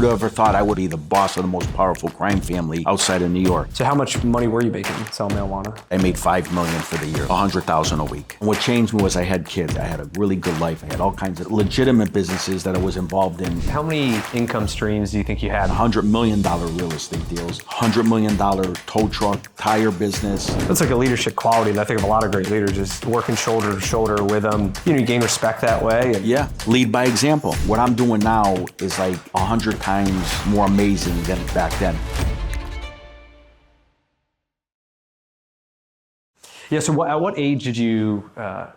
would have ever thought I would be the boss of the most powerful crime family outside of New York? So how much money were you making selling marijuana? I made $5 million for the year, $100,000 a week. And what changed me was I had kids. I had a really good life. I had all kinds of legitimate businesses that I was involved in. How many income streams do you think you had? $100 million real estate deals, $100 million tow truck, tire business. That's like a leadership quality, and I think of a lot of great leaders just working shoulder to shoulder with them. You know, you gain respect that way. Yeah, lead by example. What I'm doing now is like 100 times more amazing than back then. Yeah, so at what age did you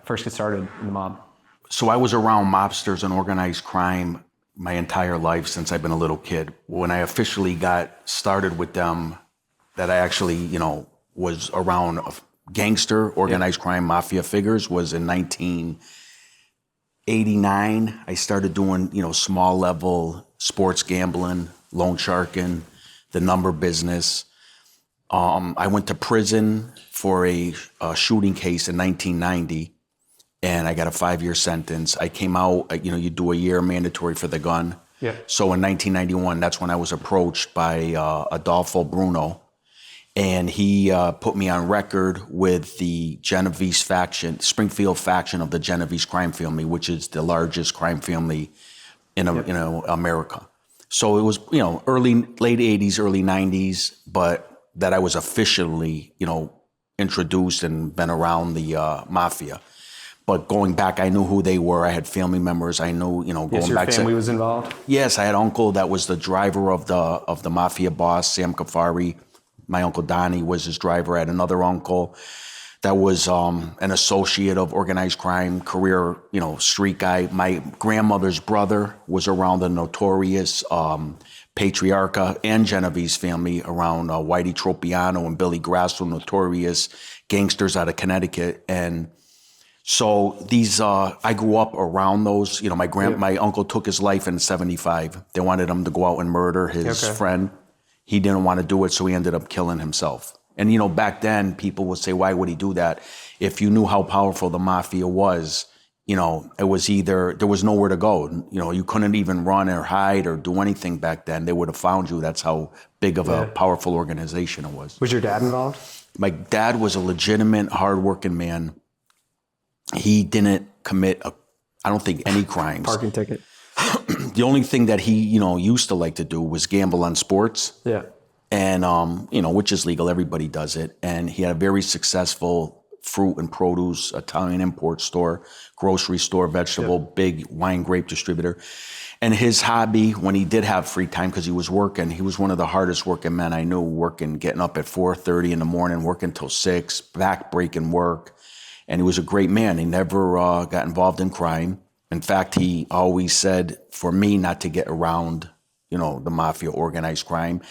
first get started in the mob? So I was around mobsters and organized crime my entire life since I've been a little kid. When I officially got started with them, that I actually, was around gangster, organized crime, mafia figures was in 1989. I started doing, small level sports gambling, loan sharking, the number business. I went to prison for a shooting case in 1990, and I got a 5-year sentence. I came out, you do a year mandatory for the gun. Yeah. So in 1991, that's when I was approached by Adolfo Bruno, and he put me on record with the Genovese faction, Springfield faction of the Genovese crime family, which is the largest crime family in America. So it was, late 80s, early 90s, but that I was officially, introduced and been around the mafia. But going back, I knew who they were. I had family members. I knew, going yes, your back. Family was involved? Yes, I had an uncle that was the driver of the mafia boss, Sam Kafari. My uncle Donnie was his driver. I had another uncle that was an associate of organized crime, career, street guy. My grandmother's brother was around the notorious Patriarcha and Genovese family around Whitey Tropiano and Billy Grasso, notorious gangsters out of Connecticut. And so these, I grew up around those. My uncle took his life in '75. They wanted him to go out and murder his friend. He didn't want to do it, so he ended up killing himself. And back then people would say, why would he do that? If you knew how powerful the mafia was, it was either, there was nowhere to go. You couldn't even run or hide or do anything back then. They would have found you. That's how big of a powerful organization it was. Was your dad involved? My dad was a legitimate, hardworking man. He didn't commit, I don't think, any crimes. Parking ticket. The only thing that he, used to like to do was gamble on sports. Yeah. And, which is legal. Everybody does it. And he had a very successful fruit and produce, Italian import store, grocery store, vegetable, big wine grape distributor. And his hobby, when he did have free time, because he was working, he was one of the hardest working men I knew, getting up at 4:30 in the morning, working till 6, back-breaking work. And he was a great man. He never got involved in crime. In fact, he always said for me not to get around, the mafia, organized crime,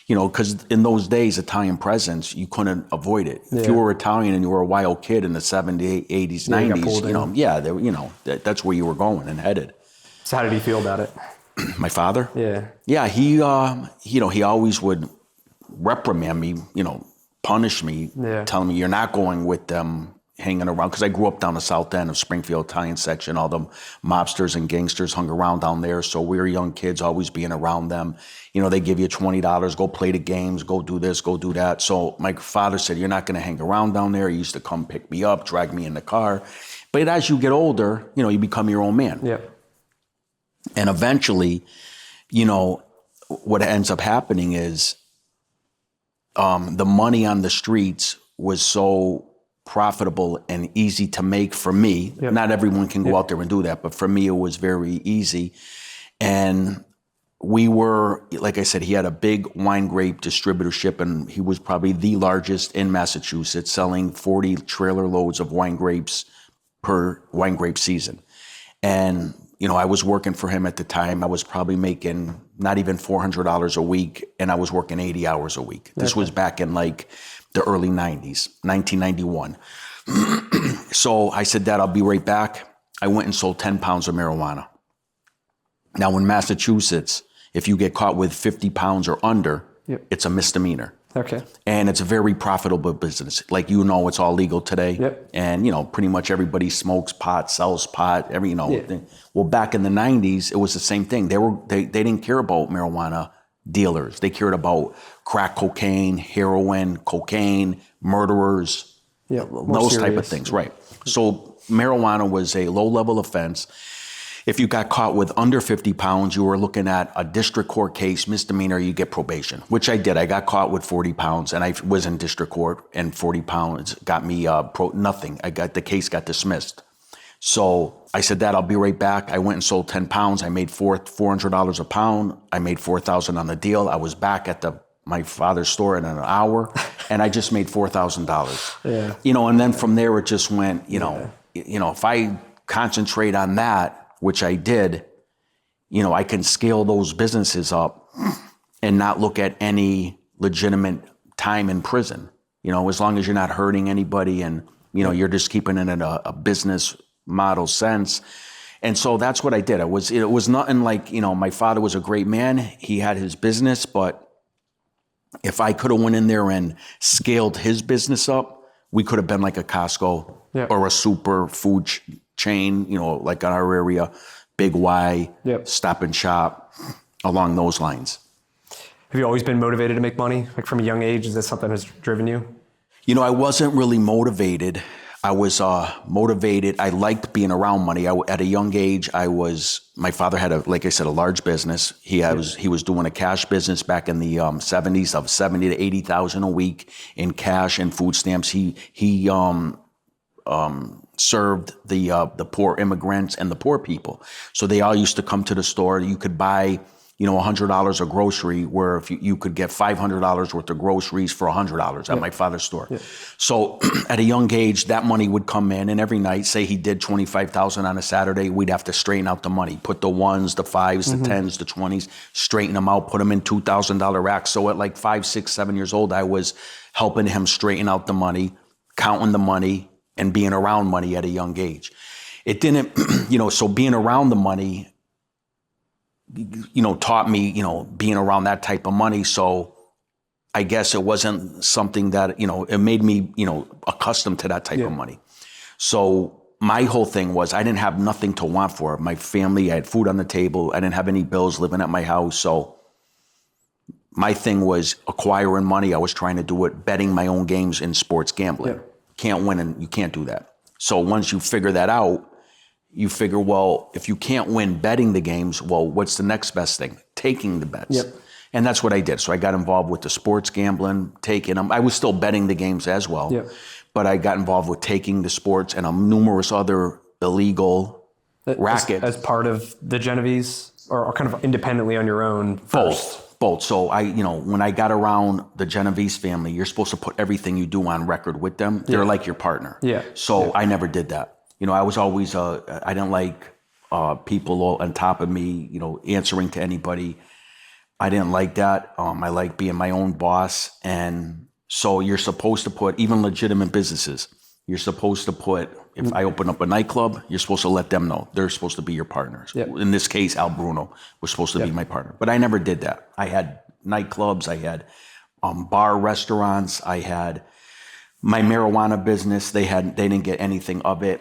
because in those days, Italian presence, you couldn't avoid it. Yeah. If you were Italian and you were a wild kid in the 70s, 80s, 90s, that's where you were going and headed. So how did he feel about it? My father? Yeah. Yeah, he always would reprimand me, punish me, telling me you're not going with them, hanging around, because I grew up down the south end of Springfield, Italian section. All the mobsters and gangsters hung around down there. So we were young kids, always being around them. They give you $20, go play the games, go do this, go do that. So my father said, you're not going to hang around down there. He used to come pick me up, drag me in the car. But as you get older, you become your own man. Yeah. And eventually, what ends up happening is the money on the streets was so profitable and easy to make for me. Yep. Not everyone can go out there and do that, but for me, it was very easy. And we were, like I said, he had a big wine grape distributorship, and he was probably the largest in Massachusetts, selling 40 trailer loads of wine grapes per wine grape season. And, I was working for him at the time. I was probably making not even $400 a week, and I was working 80 hours a week. This was back in the early 90s, 1991. So I said, Dad, I'll be right back. I went and sold 10 pounds of marijuana. Now in Massachusetts, if you get caught with 50 pounds or under, it's a misdemeanor. Okay. And it's a very profitable business. Like, you know, it's all legal today. Yep. And, you know, pretty much everybody smokes pot, sells pot, every, you know. Yeah. Thing. Well, back in the 90s, it was the same thing. They didn't care about marijuana dealers. They cared about crack cocaine, heroin, cocaine, murderers, Yeah. those type of things, right? So marijuana was a low-level offense. If you got caught with under 50 pounds, you were looking at a district court case, misdemeanor, you get probation, which I did. I got caught with 40 pounds and I was in district court, and 40 pounds got me nothing. The case got dismissed. So I said, Dad, I'll be right back. I went and sold 10 pounds. I made $400 a pound. I made $4,000 on the deal. I was back at my father's store in an hour, and I just made $4,000. Yeah. You know, and then from there it just went, you know, if I concentrate on that, which I did, you know, I can scale those businesses up and not look at any legitimate time in prison. You know, as long as you're not hurting anybody and, you know, you're just keeping it in a business model sense. And so that's what I did. It was nothing like, you know, my father was a great man. He had his business, but if I could have went in there and scaled his business up, we could have been like a Costco or a super food chain, you know, like in our area, Big Y, Stop and Shop, along those lines. Have you always been motivated to make money? Like from a young age, is that something that's driven you? You know, I wasn't really motivated. I was motivated. I liked being around money. At a young age, my father had like I said, a large business. He was doing a cash business back in the 70s of 70 to 80,000 a week in cash and food stamps. He served the poor immigrants and the poor people. So they all used to come to the store. You could buy, you know, $100 of grocery, where if you could get $500 worth of groceries for $100 at my father's store. Yeah. So at a young age, that money would come in, and every night, say he did 25,000 on a Saturday, we'd have to straighten out the money, put the ones, the fives, the tens, the 20s, straighten them out, put them in $2,000 racks. So at like 5, 6, 7 years old, I was helping him straighten out the money, counting the money, and being around money at a young age. It didn't, you know, so being around the money, you know, taught me, you know, being around that type of money. So I guess it wasn't something that, you know, it made me, you know, accustomed to that type of money. So my whole thing was I didn't have nothing to want for my family. I had food on the table. I didn't have any bills living at my house. So my thing was acquiring money. I was trying to do it, betting my own games in sports gambling. Yeah. Can't win, and you can't do that. So once you figure that out, you figure, well, if you can't win betting the games, well, what's the next best thing? Taking the bets. Yep. And that's what I did. So I got involved with the sports gambling, taking them. I was still betting the games as well, but I got involved with taking the sports and numerous other illegal rackets. As part of the Genovese, or kind of independently on your own first? Both. So when I got around the Genovese family, you're supposed to put everything you do on record with them. They're like your partner. Yeah. So I never did that. You know, I was always, I didn't like people on top of me, you know, answering to anybody. I didn't like that. I like being my own boss. And so you're supposed to put, even legitimate businesses, you're supposed to put, if I open up a nightclub, you're supposed to let them know. They're supposed to be your partners. Yep. In this case, Al Bruno was supposed to be my partner. But I never did that. I had nightclubs. I had bar restaurants. I had my marijuana business. They didn't get anything of it.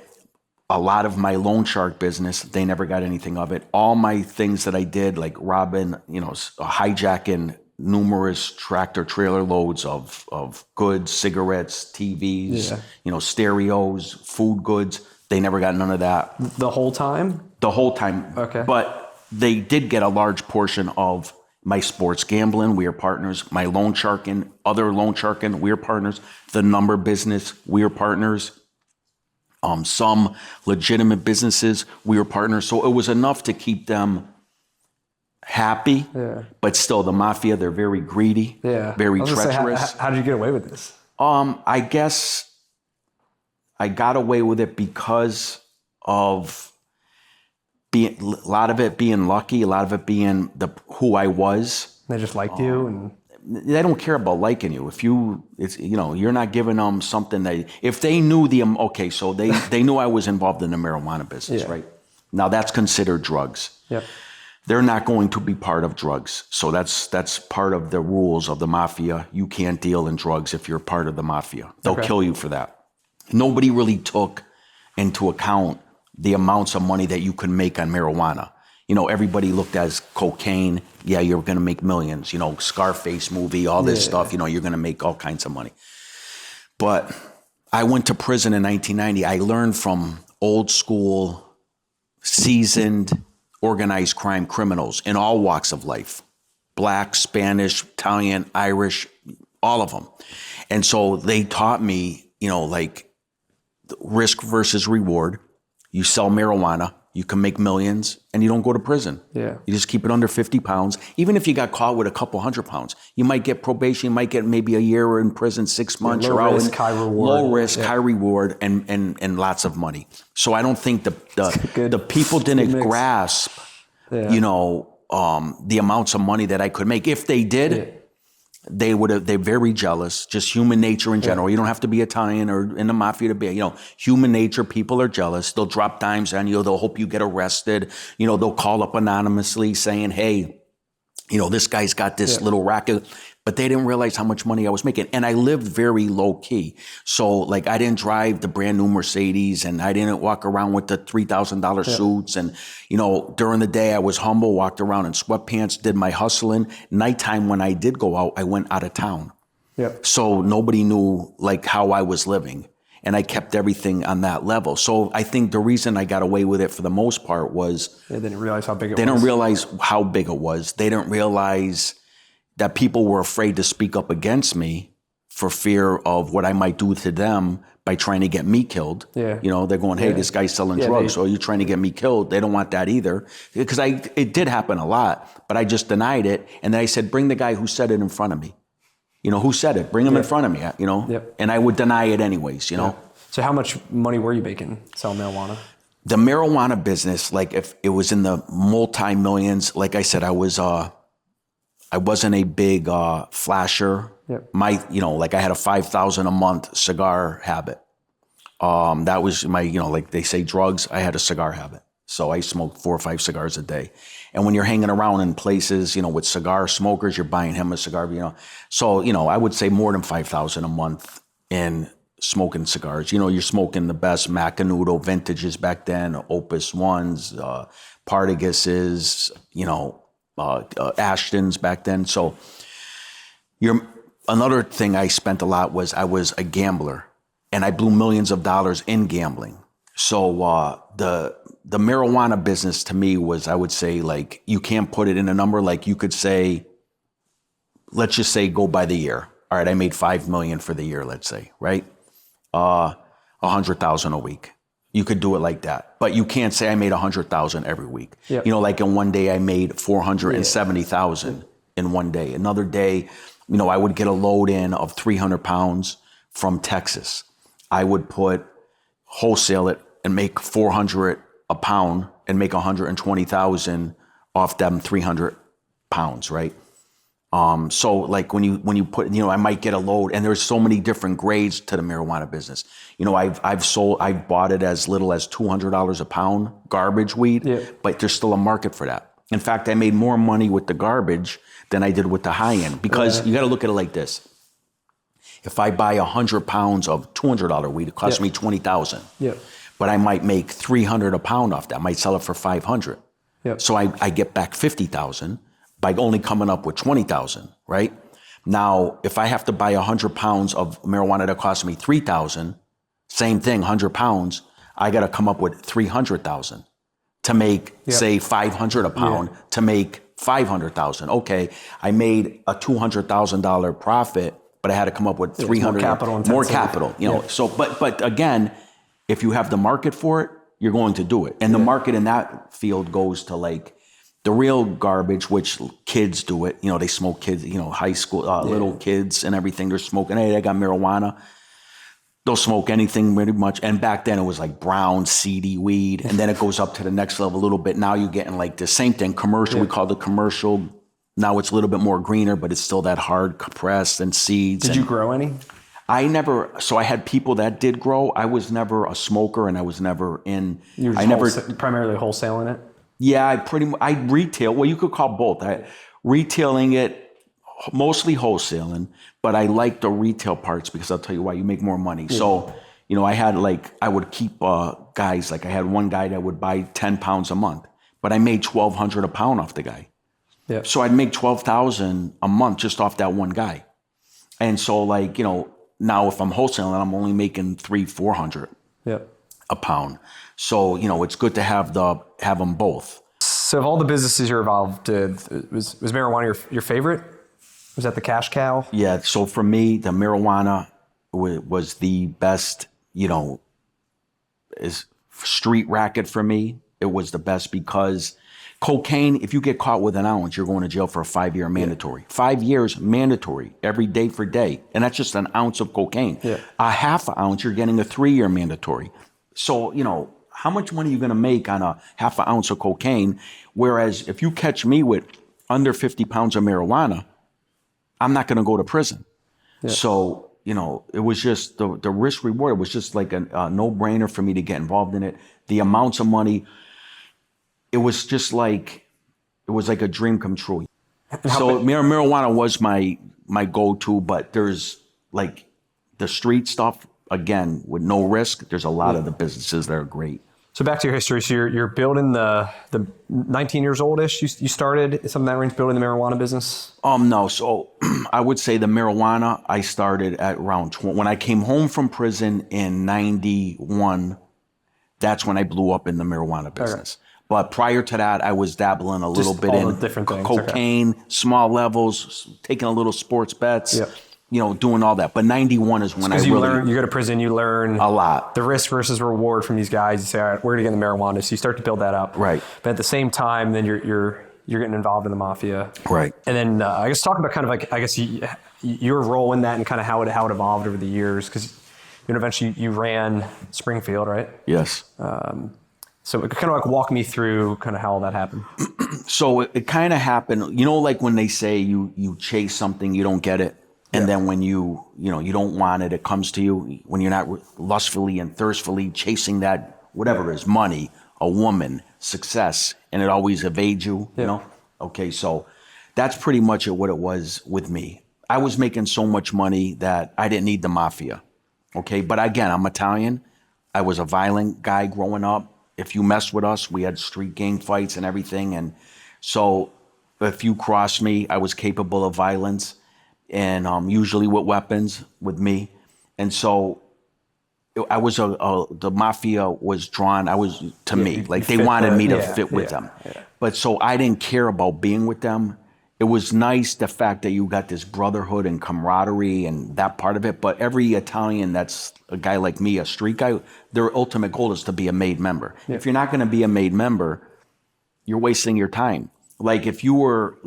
A lot of my loan shark business, they never got anything of it. All my things that I did, like robbing, you know, hijacking numerous tractor trailer loads of goods, cigarettes, TVs, you know, stereos, food goods. They never got none of that. The whole time? The whole time. Okay. But they did get a large portion of my sports gambling. We are partners. My loan sharking, other loan sharking, we are partners. The number business, we are partners. Some legitimate businesses, we were partners. So it was enough to keep them happy, but still the mafia, they're very greedy, very treacherous. How did you get away with this? I guess I got away with it because of a lot of it being lucky, a lot of it being who I was. They just liked you, and they don't care about liking you. If you're not giving them something if they knew so they knew I was involved in the marijuana business, right? Now that's considered drugs. Yep. they're not going to be part of drugs. So that's part of the rules of the mafia. You can't deal in drugs if you're part of the mafia. They'll kill you for that. Nobody really took into account the amounts of money that you can make on marijuana. You know, everybody looked at cocaine. Yeah, you're going to make millions. You know, Scarface movie, all this stuff. You know, you're going to make all kinds of money. But I went to prison in 1990. I learned from old school, seasoned, organized crime criminals in all walks of life. Black, Spanish, Italian, Irish, all of them. And so they taught me, you know, like risk versus reward. You sell marijuana, you can make millions, and you don't go to prison. Yeah. You just keep it under 50 pounds. Even if you got caught with a couple 100 pounds, you might get probation, you might get maybe a year in prison, 6 months. Low risk, high reward. Low risk, high reward, and lots of money. So I don't think the people didn't grasp, you know, the amounts of money that I could make. If they did, they're very jealous, just human nature in general. You don't have to be Italian or in the mafia to be, you know, human nature. People are jealous. They'll drop dimes on you. They'll hope you get arrested. You know, they'll call up anonymously saying, hey, you know, this guy's got this little racket. But they didn't realize how much money I was making. And I lived very low key. So like I didn't drive the brand new Mercedes and I didn't walk around with the $3,000 suits. And, you know, during the day I was humble, walked around in sweatpants, did my hustling. Nighttime when I did go out, I went out of town. So nobody knew like how I was living. And I kept everything on that level. So I think the reason I got away with it for the most part was they didn't realize how big it was. They didn't realize how big it was. They didn't realize that people were afraid to speak up against me for fear of what I might do to them by trying to get me killed. You know, they're going, hey, this guy's selling drugs, so you're trying to get me killed. They don't want that either. Because it did happen a lot, but I just denied it. And then I said, bring the guy who said it in front of me. You know, who said it? Bring him in front of me, you know? And I would deny it anyways, you know? So how much money were you making selling marijuana? The marijuana business, like if it was in the multi-millions, like I said, I wasn't a big flasher. My, you know, like I had a 5,000 a month cigar habit. That was my, you know, like they say drugs, I had a cigar habit. So I smoked 4 or 5 cigars a day. And when you're hanging around in places, you know, with cigar smokers, you're buying him a cigar, you know. So, you know, I would say more than 5,000 a month in smoking cigars. You know, you're smoking the best Macanudo vintages back then, Opus 1s, Partaguses, you know, Ashtons back then. So another thing I spent a lot was I was a gambler and I blew millions of dollars in gambling. So the marijuana business to me was, I would say, like, you can't put it in a number. Like you could say, let's just say go by the year. All right, I made 5 million for the year, let's say, right? 100,000 a week. You could do it like that, but you can't say I made 100,000 every week. You know, like in one day I made 470,000 in one day. Another day, you know, I would get a load in of 300 pounds from Texas. I would wholesale it and make 400 a pound and make 120,000 off them 300 pounds, right? So like when you put, you know, I might get a load, and there's so many different grades to the marijuana business. You know, I've bought it as little as $200 a pound, garbage weed, but there's still a market for that. In fact, I made more money with the garbage than I did with the high end, because you got to look at it like this. If I buy 100 pounds of $200 weed, it costs me 20,000. But I might make 300 a pound off that. I might sell it for 500. So I get back 50,000 by only coming up with 20,000, right? Now, if I have to buy 100 pounds of marijuana that costs me 3,000, same thing, 100 pounds, I got to come up with 300,000 to make, say, 500 a pound to make 500,000. Okay, I made a $200,000 profit, but I had to come up with 300 more capital, you know. So, but again, if you have the market for it, you're going to do it. And the market in that field goes to like the real garbage, which kids do it. You know, they smoke, kids, you know, high school, little kids and everything. They're smoking, hey, they got marijuana. They'll smoke anything pretty much. And back then it was like brown, seedy weed. And then it goes up to the next level a little bit. Now you're getting like the same thing, commercial. We call it commercial. Now it's a little bit more greener, but it's still that hard compressed and seeds. Did you grow any? So I had people that did grow. I was never a smoker, and I was never in. You were primarily wholesaling it? Yeah, I retail. Well, you could call both. Retailing it, mostly wholesaling, but I like the retail parts because I'll tell you why, you make more money. Yeah. So, I would keep guys, like I had one guy that would buy 10 pounds a month, but I made $1,200 a pound off the guy. Yeah. So I'd make $12,000 a month just off that one guy. And so now if I'm wholesaling, I'm only making $300-400 a pound. So, it's good to have them both. So of all the businesses you're involved with, was marijuana your favorite? Was that the cash cow? Yeah. So for me, the marijuana was the best, is street racket for me. It was the best because cocaine, if you get caught with an ounce, you're going to jail for a 5-year mandatory. 5 years mandatory, every day for day. And that's just an ounce of cocaine. Yeah. A half an ounce, you're getting a 3-year mandatory. So, how much money are you going to make on a half an ounce of cocaine? Whereas if you catch me with under 50 pounds of marijuana, I'm not going to go to prison. Yeah. So, it was just the risk reward. It was just like a no-brainer for me to get involved in it. The amounts of money, it was just like, it was like a dream come true. So marijuana was my go-to, but there's like the street stuff, again, with no risk, there's a lot of the businesses that are great. So back to your history. So you're building the 19 years oldish. You started something that range building the marijuana business? No. So I would say the marijuana, I started at around when I came home from prison in 91. That's when I blew up in the marijuana business. Okay. But prior to that, I was dabbling a little bit in different things. Cocaine, small levels, taking a little sports bets. Yep. Doing all that. But 91 is when I really... You go to prison, you learn... A lot. The risk versus reward from these guys. You say, all right, we're going to get in the marijuana. So you start to build that up. Right. But at the same time, then you're getting involved in the mafia. Right. And then I guess talk about kind of like, I guess your role in that and kind of how it evolved over the years. Because eventually you ran Springfield, right? Yes. So kind of like walk me through kind of how all that happened. So it kind of happened, like when they say you chase something, you don't get it. And then when you don't want it, it comes to you. When you're not lustfully and thirstfully chasing that, whatever it is, money, a woman, success, and it always evades you, Okay, so that's pretty much what it was with me. I was making so much money that I didn't need the mafia, okay? But again, I'm Italian. I was a violent guy growing up. If you messed with us, we had street gang fights and everything. And so if you crossed me, I was capable of violence. And usually with weapons with me. And so I was the mafia was drawn, to me, like they wanted me to fit with them. Yeah. But so I didn't care about being with them. It was nice, the fact that you got this brotherhood and camaraderie and that part of it. But every Italian that's a guy like me, a street guy, their ultimate goal is to be a made member. Yeah. If you're not going to be a made member, you're wasting your time. Like if you were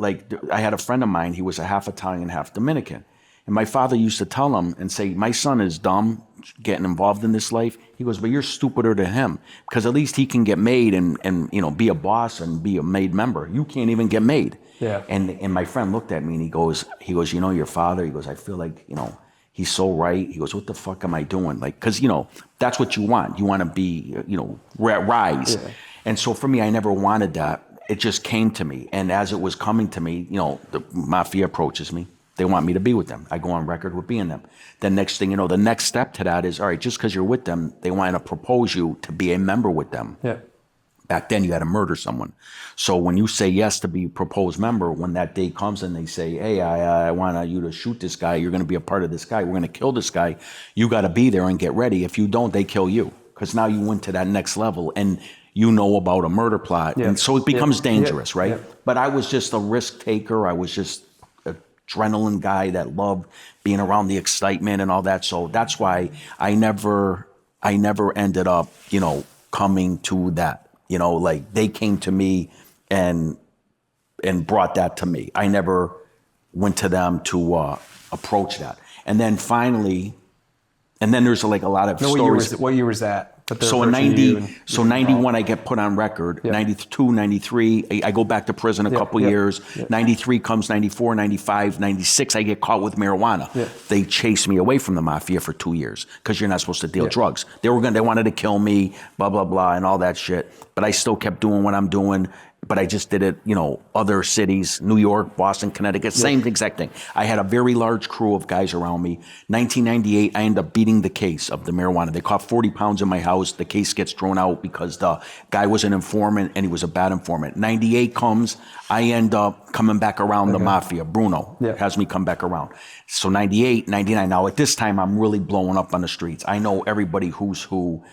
I had a friend of mine, he was a half Italian, half Dominican. And my father used to tell him and say, my son is dumb getting involved in this life. He goes, but you're stupider than him because at least he can get made and be a boss and be a made member. You can't even get made. Yeah. And my friend looked at me and he goes, your father, he goes, I feel like, he's so right. He goes, what the fuck am I doing? Like, cause that's what you want. You want to be, rise. Yeah. And so for me, I never wanted that. It just came to me. And as it was coming to me, the mafia approaches me. They want me to be with them. I go on record with being them. The next thing the next step to that is, all right, just because you're with them, they want to propose you to be a member with them. Yeah. Back then, you had to murder someone. So when you say yes to be a proposed member, when that day comes and they say, hey, I want you to shoot this guy. You're going to be a part of this guy. We're going to kill this guy. You got to be there and get ready. If you don't, they kill you. Because now you went to that next level. And about a murder plot. Yeah. And so it becomes dangerous, right? Yeah. But I was just a risk taker. I was just an adrenaline guy that loved being around the excitement and all that. So that's why I never ended up, coming to that, like they came to me and brought that to me. I never went to them to approach that. And then finally, there's like a lot of stories. What year was that? that they're So in approaching 90, you and so you're 91, involved. I get put on record. Yeah. 92, 93, I go back to prison a couple years. 93 comes, 94, 95, 96, I get caught with marijuana. Yeah. They chased me away from the mafia for 2 years because you're not supposed to deal drugs. They wanted to kill me, blah, blah, blah, and all that shit. But I still kept doing what I'm doing. But I just did it, other cities, New York, Boston, Connecticut, same exact thing. I had a very large crew of guys around me. 1998, I end up beating the case of the marijuana. They caught 40 pounds in my house. The case gets thrown out because the guy was an informant and he was a bad informant. 98 comes, I end up coming back around the mafia. Bruno has me come back around. So 98, 99. Now at this time, I'm really blowing up on the streets. I know everybody who's who.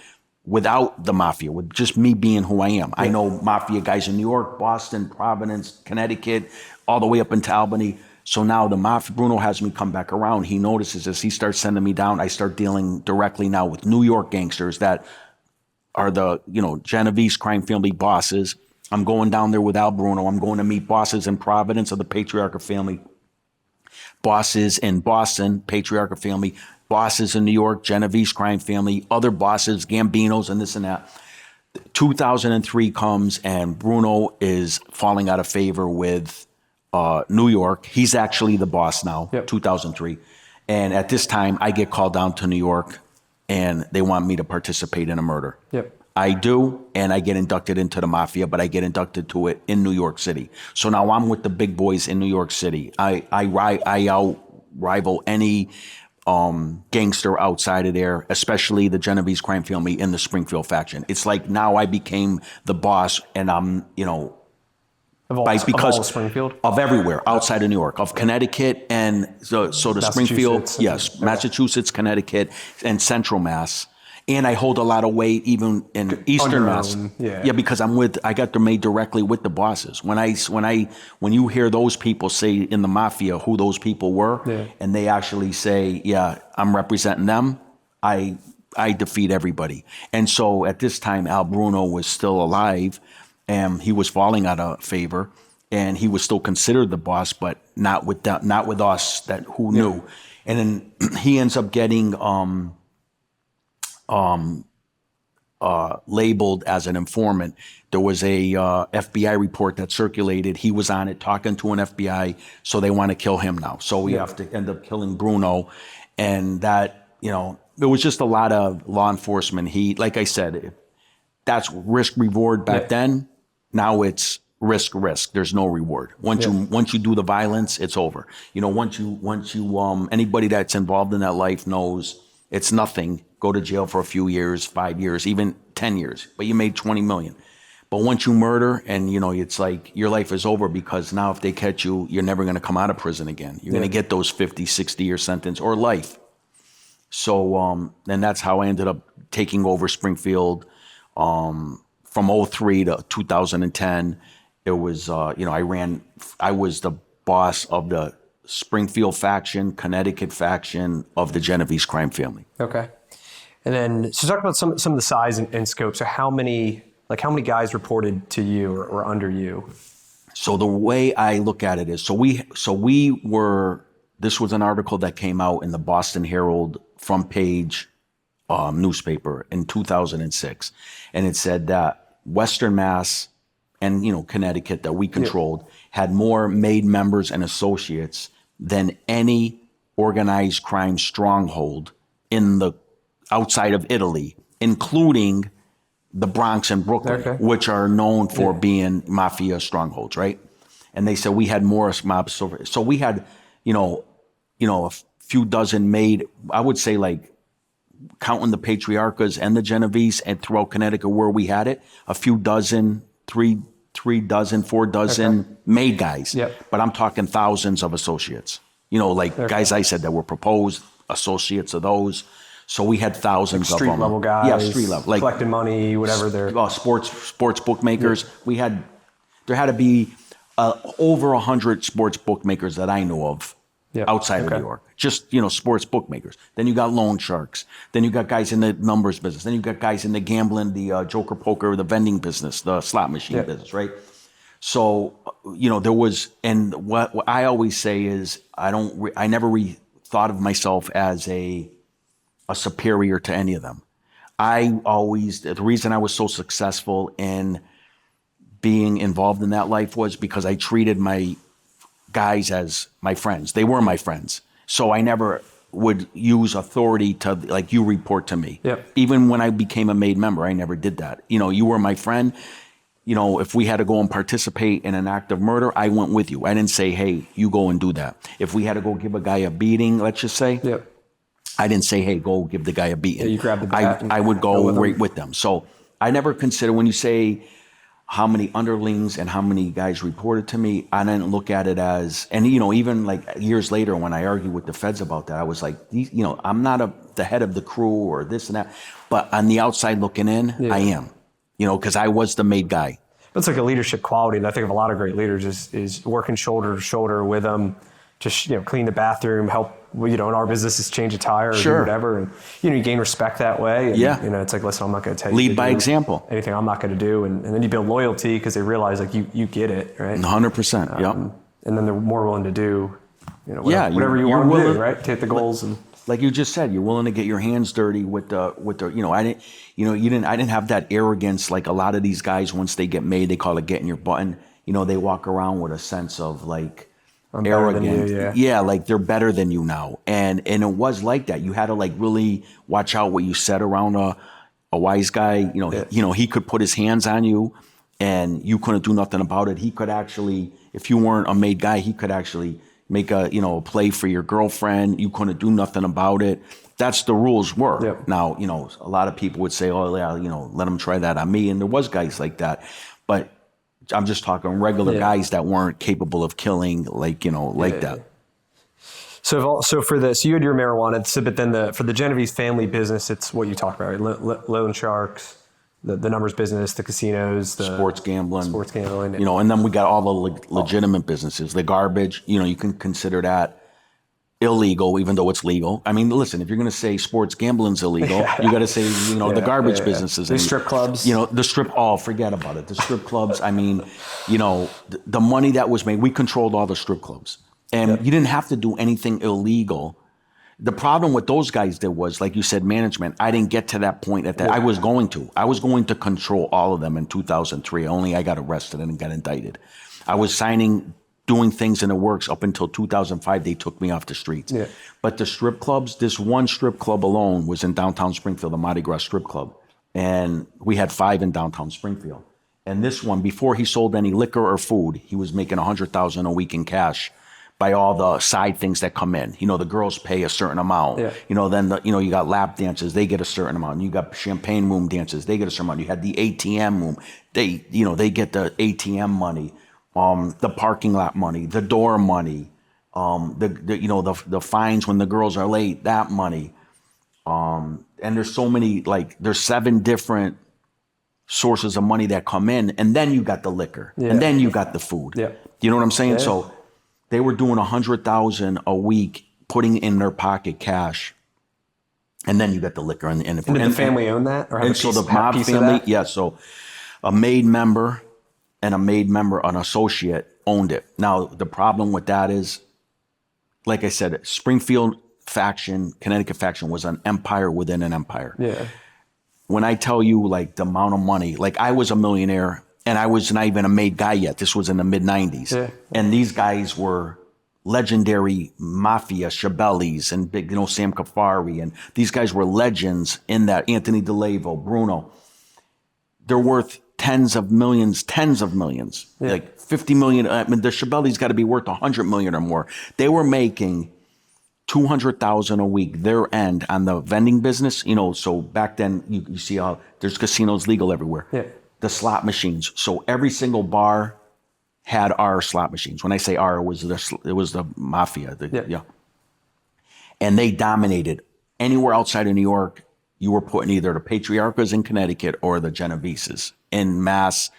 Without the mafia, with just me being who I am. I know mafia guys in New York, Boston, Providence, Connecticut, all the way up into Albany. So now the mafia, Bruno has me come back around. He notices this. He starts sending me down. I start dealing directly now with New York gangsters that are the, Genovese crime family bosses. I'm going down there with Al Bruno. I'm going to meet bosses in Providence of the Patriarcha family. Bosses in Boston, Patriarcha family. Bosses in New York, Genovese crime family, other bosses, Gambinos, and this and that. 2003 comes and Bruno is falling out of favor with New York. He's actually the boss now, 2003. And at this time, I get called down to New York and they want me to participate in a murder. I do, and I get inducted into the mafia, but I get inducted to it in New York City. So now I'm with the big boys in New York City. I out-rival any gangster outside of there, especially the Genovese crime family in the Springfield faction. It's like now I became the boss, and I'm, Of all of Springfield? Of everywhere outside of New York, of Connecticut, and so the Springfield, Massachusetts, Connecticut, and Central Mass. And I hold a lot of weight even in Eastern Mass. Because I got made directly with the bosses. When you hear those people say in the mafia who those people were, and they actually say, I'm representing them, I defeat everybody. And so at this time, Al Bruno was still alive, and he was falling out of favor, and he was still considered the boss, but not with us who knew. And then he ends up getting labeled as an informant. There was a FBI report that circulated. He was on it talking to an FBI, so they want to kill him now. So we have to end up killing Bruno. And that, there was just a lot of law enforcement. Like I said, that's risk reward back then. Now it's risk. There's no reward. Once you do the violence, it's over. Once you anybody that's involved in that life knows it's nothing. Go to jail for a few years, 5 years, even 10 years, but you made 20 million. But once you murder and, it's like your life is over, because now if they catch you, you're never going to come out of prison again. You're going to get those 50, 60-year sentence or life. So, and that's how I ended up taking over Springfield from 03 to 2010. It was, I was the boss of the Springfield faction, Connecticut faction of the Genovese crime family. Okay. And then, so talk about some of the size and scope. So how many guys reported to you or under you? So the way I look at it is, this was an article that came out in the Boston Herald front page newspaper in 2006. And it said that Western Mass and, Connecticut that we controlled had more made members and associates than any organized crime stronghold outside of Italy, including the Bronx and Brooklyn, which are known for being mafia strongholds, right? And they said we had more mobs. So we had, a few dozen made, I would say, like, counting the Patriarchas and the Genovese and throughout Connecticut where we had it, a few dozen, three dozen, 4 dozen made guys. But I'm talking thousands of associates. Guys I said that were proposed, associates of those. So we had thousands of them. Street level guys. Yeah, street level. Like collecting money, whatever they're. Sports bookmakers. There had to be over 100 sports bookmakers that I know of outside of New York. Just, sports bookmakers. Then you got loan sharks. Then you got guys in the numbers business. Then you got guys in the gambling, the joker poker, the vending business, the slot machine business, right? So, there was, and what I always say is I never thought of myself as a superior to any of them. the reason I was so successful in being involved in that life was because I treated my guys as my friends. They were my friends. So I never would use authority to, like, you report to me. Yep. Even when I became a made member, I never did that. You were my friend. If we had to go and participate in an act of murder, I went with you. I didn't say, hey, you go and do that. If we had to go give a guy a beating, let's just say, Yep. I didn't say, hey, go give the guy a beating. Yeah, you grab the bat I would go with right them. with them. So I never consider, when you say how many underlings and how many guys reported to me, I didn't look at it as, and even like years later when I argued with the feds about that, I was like, I'm not the head of the crew or this and that, but on the outside looking in, I am, because I was the made guy. It's like a leadership quality that I think of a lot of great leaders is working shoulder to shoulder with them, just clean the bathroom, help. In our businesses, change a tire or do whatever, and you gain respect that way. And, it's like, listen, I'm not going to tell you. Lead by example. Anything I'm not going to do, and then you build loyalty because they realize like you get it, right? 100%. Yep. And then they're more willing to do, whatever you want to do, right? To hit the goals and. Like you just said, you're willing to get your hands dirty with the. I didn't have that arrogance like a lot of these guys. Once they get made, they call it getting your button. They walk around with a sense of like. I'm arrogant. Yeah, like they're better than you now. And it was like that. You had to like really watch out what you said around a wise guy. He could put his hands on you and you couldn't do nothing about it. He could actually, if you weren't a made guy, he could actually make a play for your girlfriend. You couldn't do nothing about it. That's the rules were. Yep. Now, a lot of people would say, oh yeah, let them try that on me. And there was guys like that. But I'm just talking regular guys that weren't capable of killing like that. So for this, you had your marijuana, but then for the Genovese family business, it's what you talked about, right? Loan sharks, the numbers business, the casinos, the sports gambling, and then we got all the legitimate businesses, the garbage, you can consider that illegal, even though it's legal. I mean, listen, if you're going to say sports gambling's illegal, you got to say, the garbage businesses. The strip clubs. Forget about it. The strip clubs, I mean, the money that was made, we controlled all the strip clubs. And you didn't have to do anything illegal. The problem with those guys there was, like you said, management. I didn't get to that point I was going to control all of them in 2003. Only I got arrested and got indicted. I was doing things in the works up until 2005. They took me off the streets. Yeah. But the strip clubs, this one strip club alone was in downtown Springfield, the Mardi Gras strip club. And we had 5 in downtown Springfield. And this one, before he sold any liquor or food, he was making $100,000 a week in cash by all the side things that come in. The girls pay a certain amount. Yeah. Then you got lap dances, they get a certain amount. You got champagne room dances, they get a certain amount. You had the ATM room, they get the ATM money. The parking lot money, the door money, the fines when the girls are late, that money. And there's so many, there's 7 different sources of money that come in, and then you got the liquor, and then you got the food. Yeah. You know what I'm saying? Yeah. So they were doing $100,000 a week, putting in their pocket cash, and then you got the liquor and did the family own that, or so the mob family, so a made member. And an associate owned it. Now, the problem with that is, like I said, Springfield faction, Connecticut faction was an empire within an empire. Yeah. When I tell you, the amount of money, I was a millionaire and I was not even a made guy yet. This was in the mid-90s. Yeah. And these guys were legendary mafia, Shabellis and big, Sam Kafari. And these guys were legends in that. Anthony DeLavo, Bruno. They're worth tens of millions, like 50 million. I mean, the Shabelli's got to be worth 100 million or more. They were making 200,000 a week, their end on the vending business. So back then you see how there's casinos legal everywhere. Yeah. The slot machines. So every single bar had our slot machines. When I say our, it was the mafia. And they dominated anywhere outside of New York. You were putting either the Patriarchas in Connecticut or the Genoveses in Mass.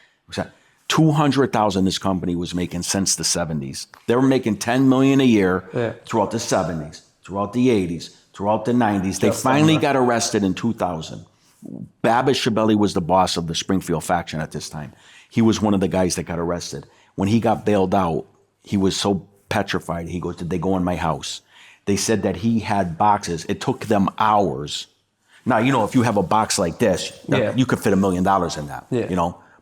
200,000 this company was making since the 70s. They were making 10 million a year throughout the 70s, throughout the 80s, throughout the 90s. They finally got arrested in 2000. Babish Shabelli was the boss of the Springfield faction at this time. He was one of the guys that got arrested. When he got bailed out, he was so petrified. He goes, did they go in my house? They said that he had boxes. It took them hours Now, if you have a box like this, you could fit $1 million in that,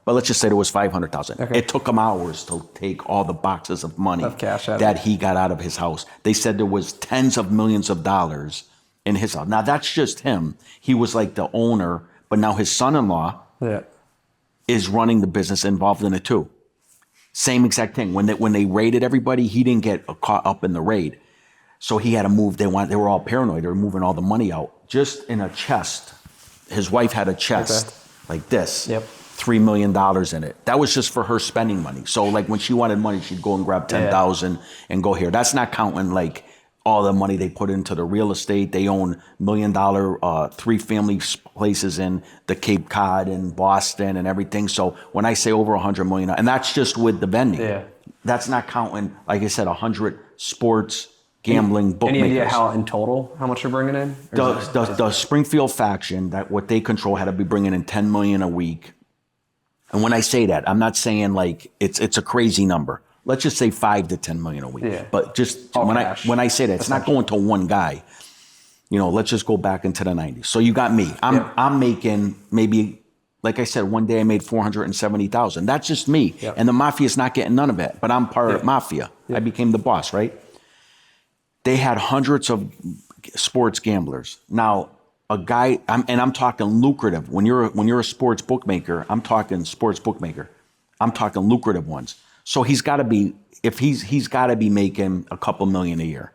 But let's just say there was 500,000. Okay. It took him hours to take all the boxes of money Of cash out that he got out of his house. They said there was tens of millions of dollars in his house. Now, that's just him. He was like the owner, but now his son-in-law is running the business, involved in it too. Same exact thing. When they raided everybody, he didn't get caught up in the raid. So he had to move. They were all paranoid. They were moving all the money out. Just in a chest. His wife had a chest like this. Yep. $3 million in it. That was just for her spending money. So like when she wanted money, she'd go and grab 10,000 and go here. That's not counting like all the money they put into the real estate. They own $1 million 3-family places in the Cape Cod and Boston and everything. So when I say over 100 million, and that's just with the vending. Yeah. That's not counting, like I said, 100 sports gambling bookmakers. Any idea how much you're bringing in? The Springfield faction, that what they control, had to be bringing in 10 million a week. And when I say that, I'm not saying like it's a crazy number. Let's just say 5 to 10 million a week. Yeah. But just when I say that, it's not going to one guy. Let's just go back into the 90s. So you got me. I'm making maybe, like I said, one day I made 470,000. That's just me. Yep. And the mafia is not getting none of it. But I'm part of mafia. Yep. I became the boss, right? They had hundreds of sports gamblers. Now, a guy, I'm talking lucrative. When you're a sports bookmaker, I'm talking sports bookmaker. I'm talking lucrative ones. So he's got to be, he's got to be making a couple million a year.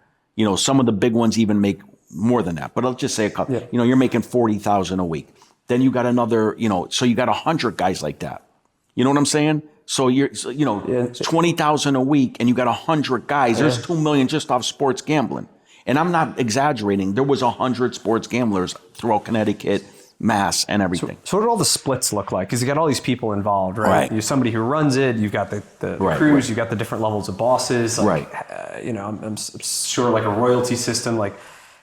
Some of the big ones even make more than that. But let's just say a couple. Yeah. You're making 40,000 a week. Then you got another, so you got 100 guys like that. You know what I'm saying? So 20,000 a week, and you got 100 guys. There's 2 million just off sports gambling. And I'm not exaggerating. There was 100 sports gamblers throughout Connecticut, Mass, and everything. So what do all the splits look like? Because you got all these people involved, right? You're somebody who runs it. You've got the crews. You've got the different levels of bosses. Like, I'm sure like a royalty system. Like,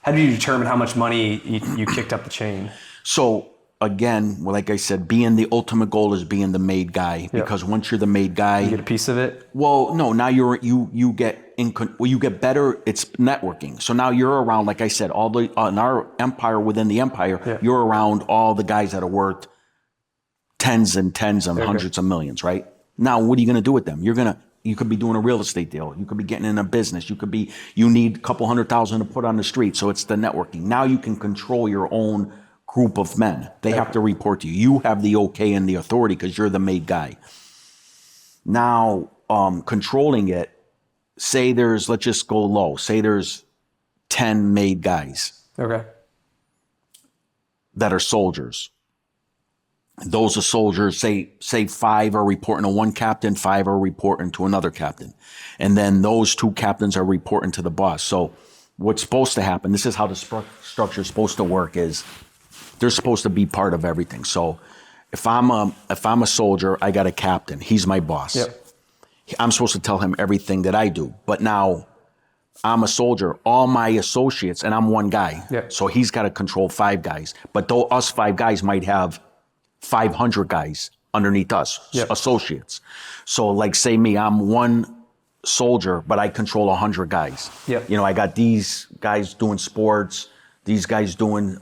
how do you determine how much money you kicked up the chain? So again, like I said, being the ultimate goal is being the made guy, because once you're the made guy, you get a piece of it. Well, no, now you get better. It's networking. So now you're around, like I said, all the in our empire, within the empire, you're around all the guys that are worth tens and hundreds of millions, right? Now, what are you going to do with them? You could be doing a real estate deal. You could be getting in a business. You need a couple 100,000 to put on the street. So it's the networking. Now you can control your own group of men. They have to report to you. You have the okay and the authority because you're the made guy. Now, controlling it, let's just go low. Say there's 10 made guys. Okay. That are soldiers. Those are soldiers, say 5 are reporting to one captain, 5 are reporting to another captain. And then those 2 captains are reporting to the boss. So what's supposed to happen, this is how the structure is supposed to work, is they're supposed to be part of everything. So if I'm a soldier, I got a captain. He's my boss. Yep. I'm supposed to tell him everything that I do. But now I'm a soldier. All my associates, and I'm one guy. Yep. So he's got to control 5 guys. But though us 5 guys might have 500 guys underneath us, associates. So like say me, I'm one soldier, but I control 100 guys. Yep. I got these guys doing sports, these guys doing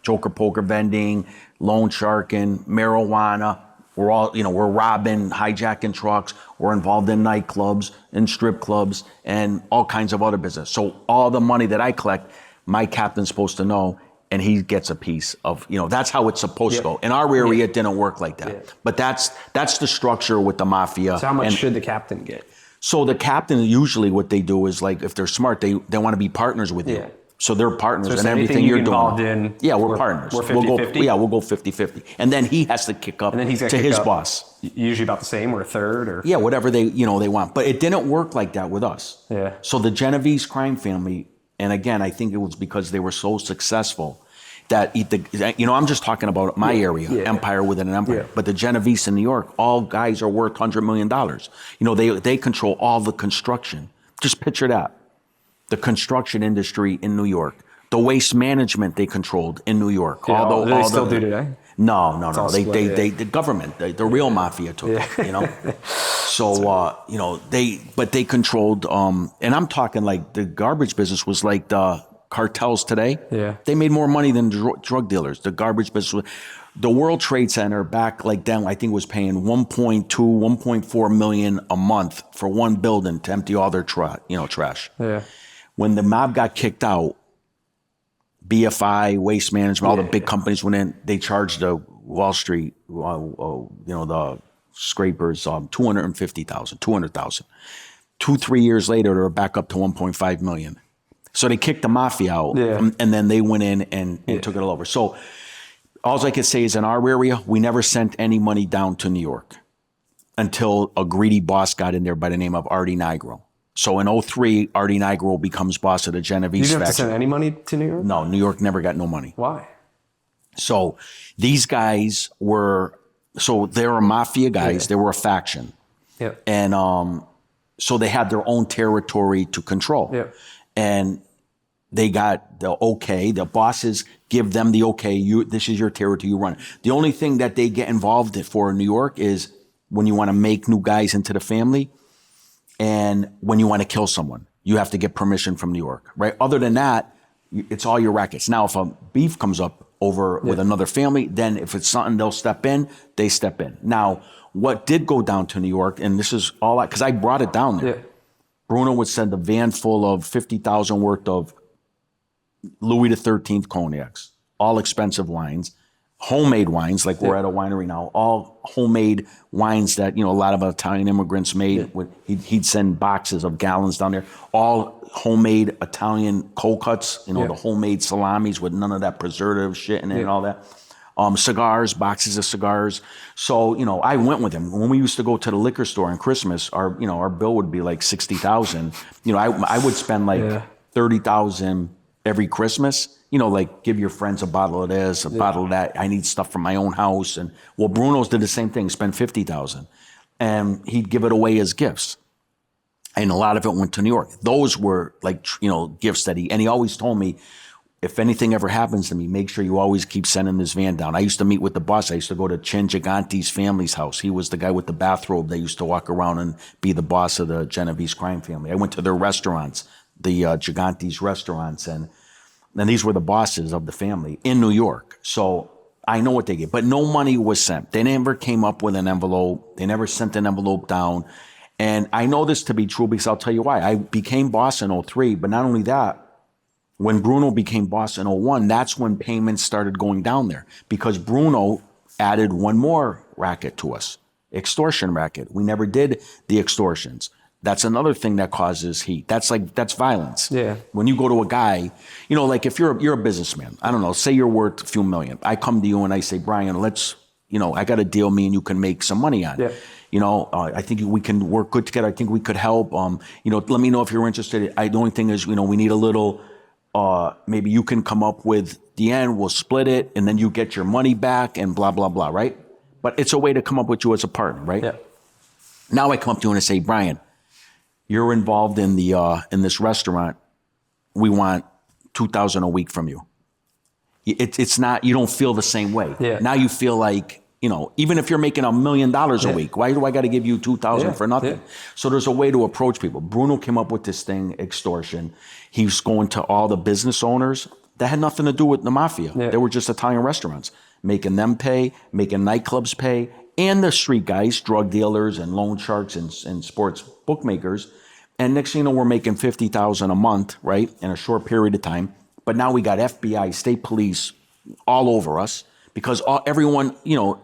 joker poker vending, loan sharking, marijuana. We're all, we're robbing, hijacking trucks. We're involved in nightclubs and strip clubs and all kinds of other business. So all the money that I collect, my captain's supposed to know, and he gets a piece of, that's how it's supposed to go. In our area, it didn't work like that. Yeah. But that's the structure with the mafia. So how much should the captain get? So the captain, usually what they do is, like, if they're smart, they want to be partners with you. So they're partners in everything you're doing. We're partners. We're 50-50? We'll go 50-50. And then he has to kick up to his boss. Usually about the same, or a third, or? Yeah, whatever they want. But it didn't work like that with us. Yeah. So the Genovese crime family, and again, I think it was because they were so successful that, I'm just talking about my area, empire within an empire. Yeah. But the Genovese in New York, all guys are worth $100 million. They control all the construction. Just picture that. The construction industry in New York, the waste management they controlled in New York. Yeah, do they still do today? No. The government, the real mafia took it. So they controlled. And I'm talking like the garbage business was like the cartels today. Yeah. They made more money than drug dealers. The garbage business. The World Trade Center back like then, I think was paying 1.2, 1.4 million a month for one building to empty all their trash. Yeah. When the mob got kicked out, BFI, Waste Management, all the big companies went in. They charged the Wall Street, the scrapers, 250,000, 200,000. 2-3 years later, they were back up to 1.5 million. So they kicked the mafia out, and then they went in and took it all over. So all I could say is in our area, we never sent any money down to New York until a greedy boss got in there by the name of Artie Nigro. So in 2003, Artie Nigro becomes boss of the Genovese You didn't have to faction. send any money to New York? No, New York never got no money. Why? So these guys they were mafia guys. They were a faction. Yeah. And so they had their own territory to control. Yeah. And they got the okay. The bosses give them the okay. This is your territory. You run it. The only thing that they get involved for in New York is when you want to make new guys into the family, and when you want to kill someone, you have to get permission from New York, right? Other than that, it's all your rackets. Now, if a beef comes up over with another family, then if it's something they'll step in, they step in. Now, what did go down to New York, and this is all because I brought it down there. Yeah. Bruno would send a van full of 50,000 worth of Louis XIII cognacs, all expensive wines, homemade wines, like we're at a winery now, all homemade wines that, a lot of Italian immigrants made. He'd send boxes of gallons down there, all homemade Italian cold cuts, the homemade salamis with none of that preservative shit in it and all that. Cigars, boxes of cigars. So, I went with him. When we used to go to the liquor store on Christmas, our bill would be like 60,000. I would spend like 30,000 every Christmas, like give your friends a bottle of this, a bottle of that. I need stuff from my own house. And Bruno's did the same thing, spend 50,000. And he'd give it away as gifts. And a lot of it went to New York. Those were like, gifts that he always told me, if anything ever happens to me, make sure you always keep sending this van down. I used to meet with the boss. I used to go to Chin Gigante's family's house. He was the guy with the bathrobe that used to walk around and be the boss of the Genovese crime family. I went to their restaurants, the Gigante's restaurants, and these were the bosses of the family in New York. So I know what they get, but no money was sent. They never came up with an envelope. They never sent an envelope down. And I know this to be true because I'll tell you why. I became boss in 2003, but not only that, when Bruno became boss in 2001, that's when payments started going down there because Bruno added one more racket to us, extortion racket. We never did the extortions. That's another thing that causes heat. That's violence. Yeah. When you go to a guy, like if you're a businessman, I don't know, say you're worth a few million. I come to you and I say, Brian, let's, I got a deal me and you can make some money on. Yeah. I think we can work good together. I think we could help. Let me know if you're interested. The only thing is, we need a little, maybe you can come up with the end, we'll split it, and then you get your money back and blah, blah, blah, right? But it's a way to come up with you as a partner, right? Yeah. Now I come up to you and I say, Brian, you're involved in in this restaurant. We want $2,000 a week from you. It's not, you don't feel the same way. Yeah. Now you feel like, even if you're making $1 million a week, why do I got to give you $2,000 for nothing? Yeah. So there's a way to approach people. Bruno came up with this thing, extortion. He was going to all the business owners that had nothing to do with the mafia. Yeah. They were just Italian restaurants, making them pay, making nightclubs pay, and the street guys, drug dealers and loan sharks and sports bookmakers. And next thing you know, we're making $50,000 a month, right, in a short period of time. But now we got FBI, state police all over us because everyone,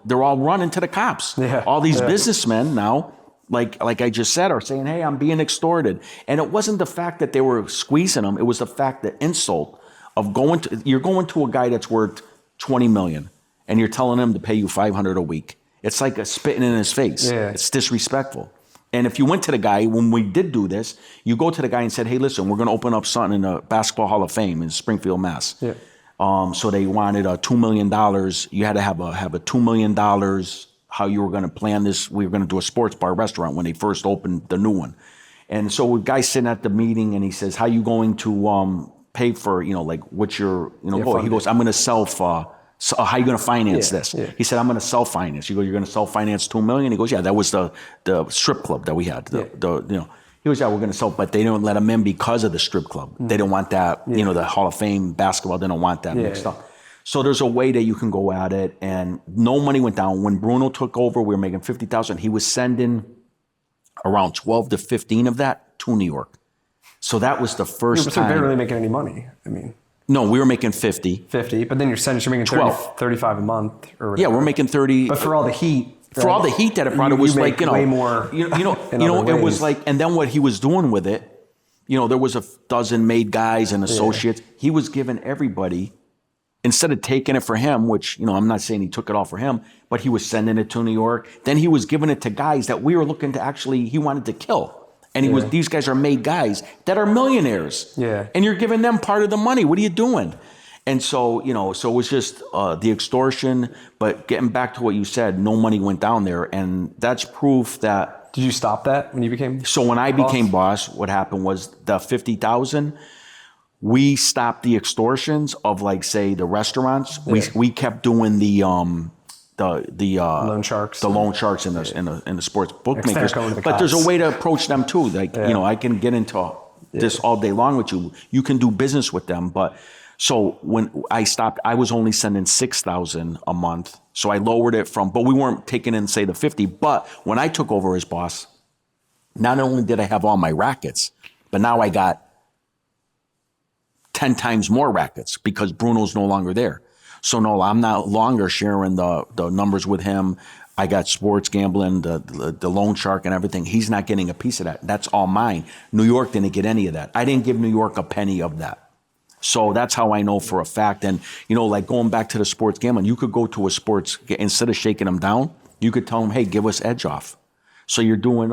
they're all running to the cops. Yeah. All these businessmen now, like I just said, are saying, hey, I'm being extorted. And it wasn't the fact that they were squeezing them. It was the fact, the insult of you're going to a guy that's worth $20 million and you're telling him to pay you $500 a week. It's like a spitting in his face. Yeah. It's disrespectful. And if you went to the guy, when we did do this, you go to the guy and said, hey, listen, we're going to open up something in the Basketball Hall of Fame in Springfield, Mass. Yeah. So they wanted $2 million. You had to have a $2 million, how you were going to plan this. We were going to do a sports bar restaurant when they first opened the new one. And so a guy sitting at the meeting and he says, how you going to pay for, what's your, goal? He goes, I'm going to so how are you going to finance this? Yeah. He said, I'm going to self-finance. You go, you're going to self-finance $2 million? He goes, yeah, that was the strip club that we had. He was, yeah, we're going to sell, but they don't let him in because of the strip club. They don't want that, the Hall of Fame basketball, they don't want that mixed up. So there's a way that you can go at it, and no money went down. When Bruno took over, we were making $50,000. He was sending around 12 to 15 of that to New York. So that was the first time. So they weren't really making any money. I mean, no, we were making 50. 50, but then you're making 35 a month or whatever. Yeah, we're making 30. But for all the heat. For all the heat that it brought, it was like, way more. It was like, and then what he was doing with it, there was a dozen made guys and associates. He was giving everybody, instead of taking it for him, which, I'm not saying he took it all for him, but he was sending it to New York. Then he was giving it to guys that we were looking to he wanted to kill. And these guys are made guys that are millionaires. Yeah. And you're giving them part of the money. What are you doing? And so, so it was just the extortion. But getting back to what you said, no money went down there. And that's proof that. Did you stop that when you became So when I became boss, what happened was the 50,000, we stopped the extortions of, like, say, the restaurants. Yeah. We kept doing the loan sharks. The loan sharks in the sports bookmakers. But there's a way to approach them too. Like, I can get into this all day long with you. You can do business with them. But so when I stopped, I was only sending 6,000 a month. So I lowered it but we weren't taking in, say, the 50. But when I took over as boss, not only did I have all my rackets, but now I got 10 times more rackets because Bruno's no longer there. So no, I'm not longer sharing the numbers with him. I got sports gambling, the loan shark and everything. He's not getting a piece of that. That's all mine. New York didn't get any of that. I didn't give New York a penny of that. So that's how I know for a fact. And, like going back to the sports gambling, you could go to a instead of shaking them down, you could tell them, hey, give us edge off. So you're doing,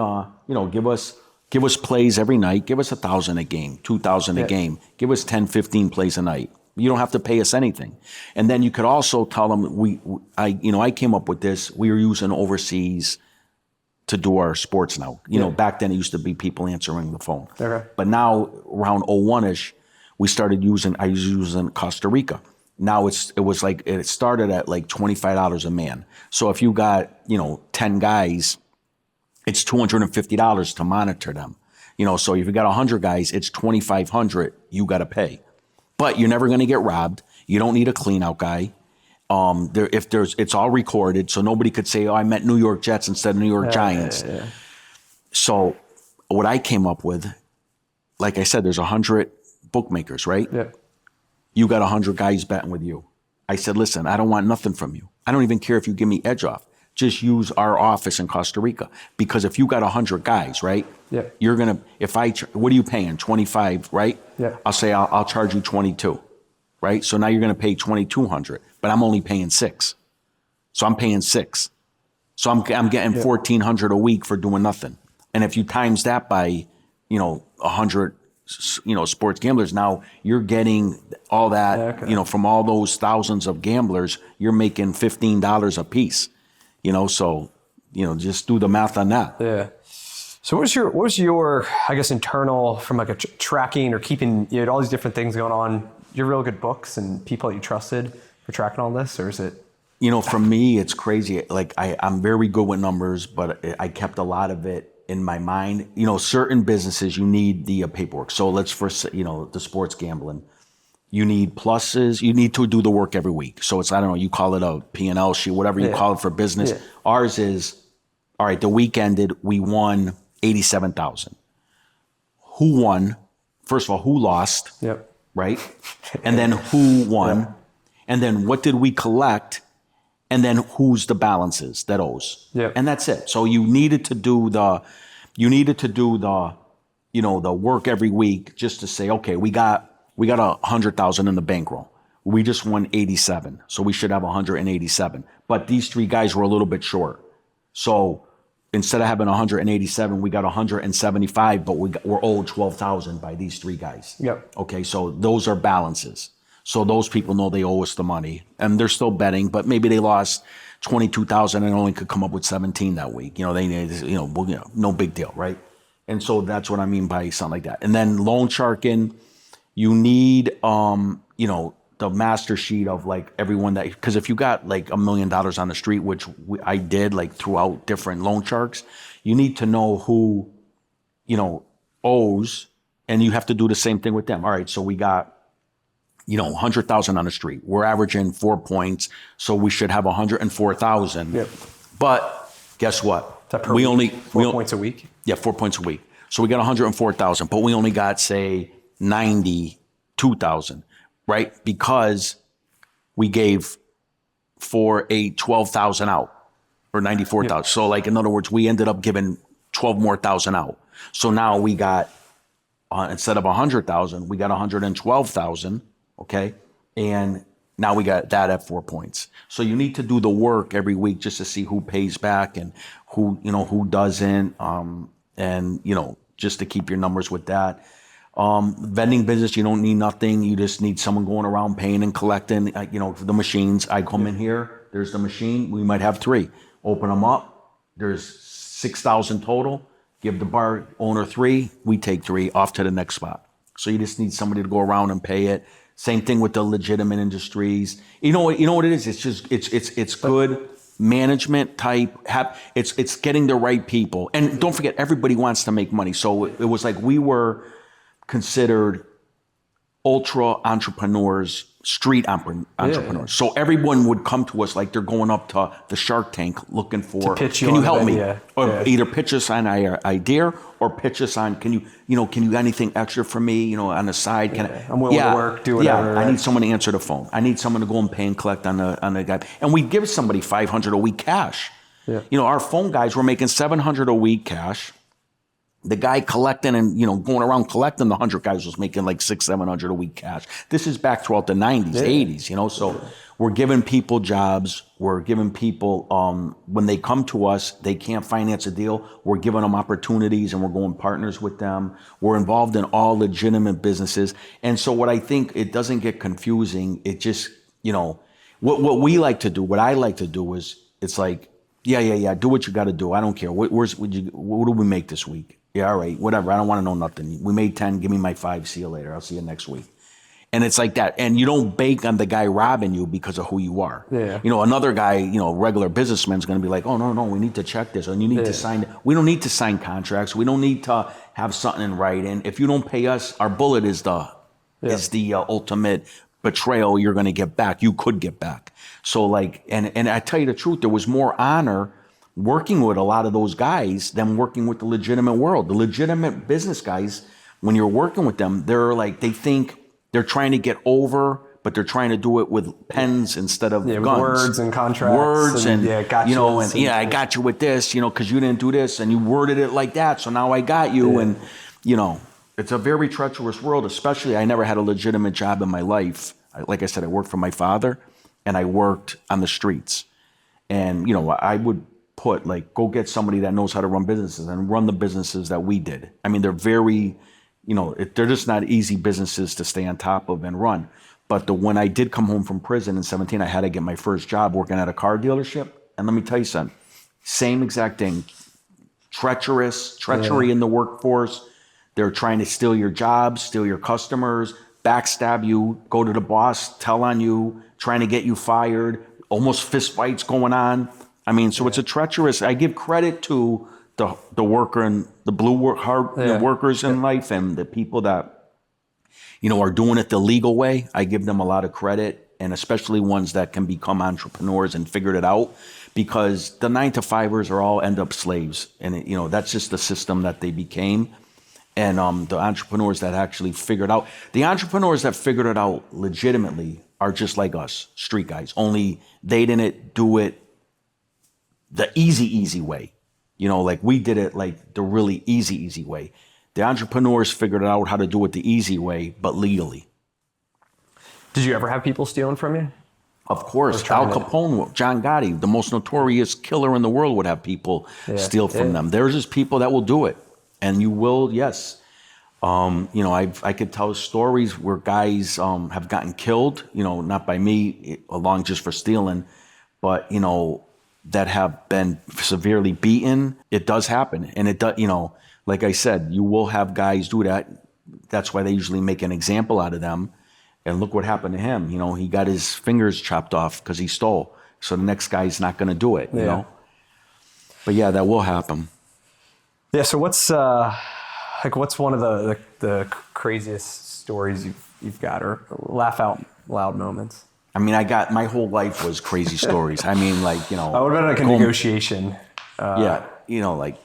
give us plays every night. Give us 1,000 a game, 2,000 a game. Give us 10, 15 plays a night. You don't have to pay us anything. And then you could also tell them, I came up with this. We were using overseas to do our sports now. Back then it used to be people answering the phone. Okay. But now around 01-ish, I was using Costa Rica. Now it started at like $25 a man. So if you got, 10 guys, it's $250 to monitor them. So if you got 100 guys, it's $2,500 you got to pay. But you're never going to get robbed. You don't need a clean out guy. It's all recorded, so nobody could say, I meant New York Jets instead of New York Giants. Yeah. So what I came up with, like I said, there's 100 bookmakers, right? Yeah. You got 100 guys betting with you. I said, listen, I don't want nothing from you. I don't even care if you give me edge off. Just use our office in Costa Rica. Because if you got 100 guys, right? Yeah. You're going to, what are you paying? 25, right? Yeah. I'll say, I'll charge you 22, right? So now you're going to pay 2,200, but I'm only paying 6. So I'm paying 6. So I'm getting 1,400 a week for doing nothing. And if you times that by, 100, sports gamblers, now you're getting all that, from all those thousands of gamblers, you're making $15 a piece. So, just do the math on that. Yeah. So what was your, I guess, internal from like a tracking or keeping, you had all these different things going on, your real good books and people that you trusted for tracking all this, or is it? For me, it's crazy. Like I'm very good with numbers, but I kept a lot of it in my mind. Certain businesses, you need the paperwork. So let's first, the sports gambling. You need pluses. You need to do the work every week. So it's, I don't know, you call it a P&L sheet, whatever you call it for business. Yeah. Ours is, all right, the week ended, we won 87,000. Who won? First of all, who lost? Yep. Right? And then who won? Yep. And then what did we collect? And then who's the balances that owes? Yep. And that's it. So you needed to do the work every week just to say, okay, we got 100,000 in the bankroll. We just won 87, so we should have 187. But these 3 guys were a little bit short. So instead of having 187, we got 175, but we're owed 12,000 by these 3 guys. Yep. Okay, so those are balances. So those people know they owe us the money, and they're still betting, but maybe they lost 22,000 and only could come up with 17 that week. No big deal, right? And so that's what I mean by something like that. And then loan sharking. You need, the master sheet of like everyone that, because if you got like $1 million on the street, which I did like throughout different loan sharks, you need to know who, owes, and you have to do the same thing with them. All right, so we got, 100,000 on the street. We're averaging 4 points, so we should have 104,000. Yep. But guess what? Is that per week? 4 points a week? Yeah, 4 points a week. So we got 104,000, but we only got, say, 92,000, right? Because we gave for a 12,000 out or 94,000. Yep. So like, in other words, we ended up giving 12 more thousand out. So now we got, instead of 100,000, we got 112,000. Okay. And now we got that at 4 points. So you need to do the work every week just to see who pays back and who doesn't. And just to keep your numbers with that. Vending business, you don't need nothing. You just need someone going around paying and collecting, the machines. I come in here, there's the machine. We might have 3. Open them up. There's 6,000 total. Give the bar owner 3. We take 3 off to the next spot. So you just need somebody to go around and pay it. Same thing with the legitimate industries. You know what it is? It's just, it's good management type. It's getting the right people. And don't forget, everybody wants to make money. So it was like we were considered ultra entrepreneurs, street entrepreneurs. Yeah. So everyone would come to us like they're going up to the Shark Tank looking for, pitch can you help me? Or Yeah. either pitch us on an idea or pitch us on, can you anything extra for me, on the side? I'm willing to work, do whatever. Yeah, I need someone to answer the phone. I need someone to go and pay and collect on the guy. And we give somebody $500 a week cash. Yeah. Our phone guys were making $700 a week cash. The guy collecting and, going around collecting the 100 guys was making like $600-700 a week cash. This is back throughout the 90s, 80s, so we're giving people jobs. We're giving people, when they come to us, they can't finance a deal. We're giving them opportunities and we're going partners with them. We're involved in all legitimate businesses. And so what I think, it doesn't get confusing. It just, what we like to do, what I like to do is, it's like, yeah, do what you got to do. I don't care. What do we make this week? Yeah, all right, whatever. I don't want to know nothing. We made 10. Give me my 5. See you later. I'll see you next week. And it's like that. And you don't bake on the guy robbing you because of who you are. Yeah. Another guy, regular businessman's going to be like, oh, no, we need to check this. And you need to sign. We don't need to sign contracts. We don't need to have something in writing. If you don't pay us, our bullet is the ultimate betrayal you're going to get back. You could get back. So and I tell you the truth, there was more honor working with a lot of those guys than working with the legitimate world. The legitimate business guys, when you're working with them, they're like, they think they're trying to get over, but they're trying to do it with pens instead of guns. Words and contracts. Words and got you. I got you with this, because you didn't do this and you worded it like that, so now I got you. And, it's a very treacherous world, especially I never had a legitimate job in my life. Like I said, I worked for my father and I worked on the streets. And, I would put go get somebody that knows how to run businesses and run the businesses that we did. I mean, they're very, they're just not easy businesses to stay on top of and run. But when I did come home from prison in 17, I had to get my first job working at a car dealership. And let me tell you something, same exact thing, treachery in the workforce. They're trying to steal your jobs, steal your customers, backstab you, go to the boss, tell on you, trying to get you fired, almost fist fights going on. I mean, so it's a treacherous. I give credit to the worker and the workers in life and the people that, are doing it the legal way. I give them a lot of credit, and especially ones that can become entrepreneurs and figured it out, because the 9-to-5ers are all end up slaves, and that's just the system that they became. And the entrepreneurs that actually figured out, the entrepreneurs that figured it out legitimately are just like us, street guys. Only they didn't do it the easy way. We did it like the really easy way. The entrepreneurs figured out how to do it the easy way, but legally. Did you ever have people stealing from you? Of course. Al Capone, John Gotti, the most notorious killer in the world, would have people steal from them. There's just people that will do it. And you will, yes. I could tell stories where guys have gotten killed, not by me, along just for stealing, but, that have been severely beaten. It does happen. And it does, like I said, you will have guys do that. That's why they usually make an example out of them. And look what happened to him. He got his fingers chopped off because he stole. So the next guy's not going to do it, you know? But yeah, that will happen. Yeah. So what's like what's one of the craziest stories you've got, or laugh out loud moments? I mean, my whole life was crazy stories. I mean, like, What about like a negotiation? Like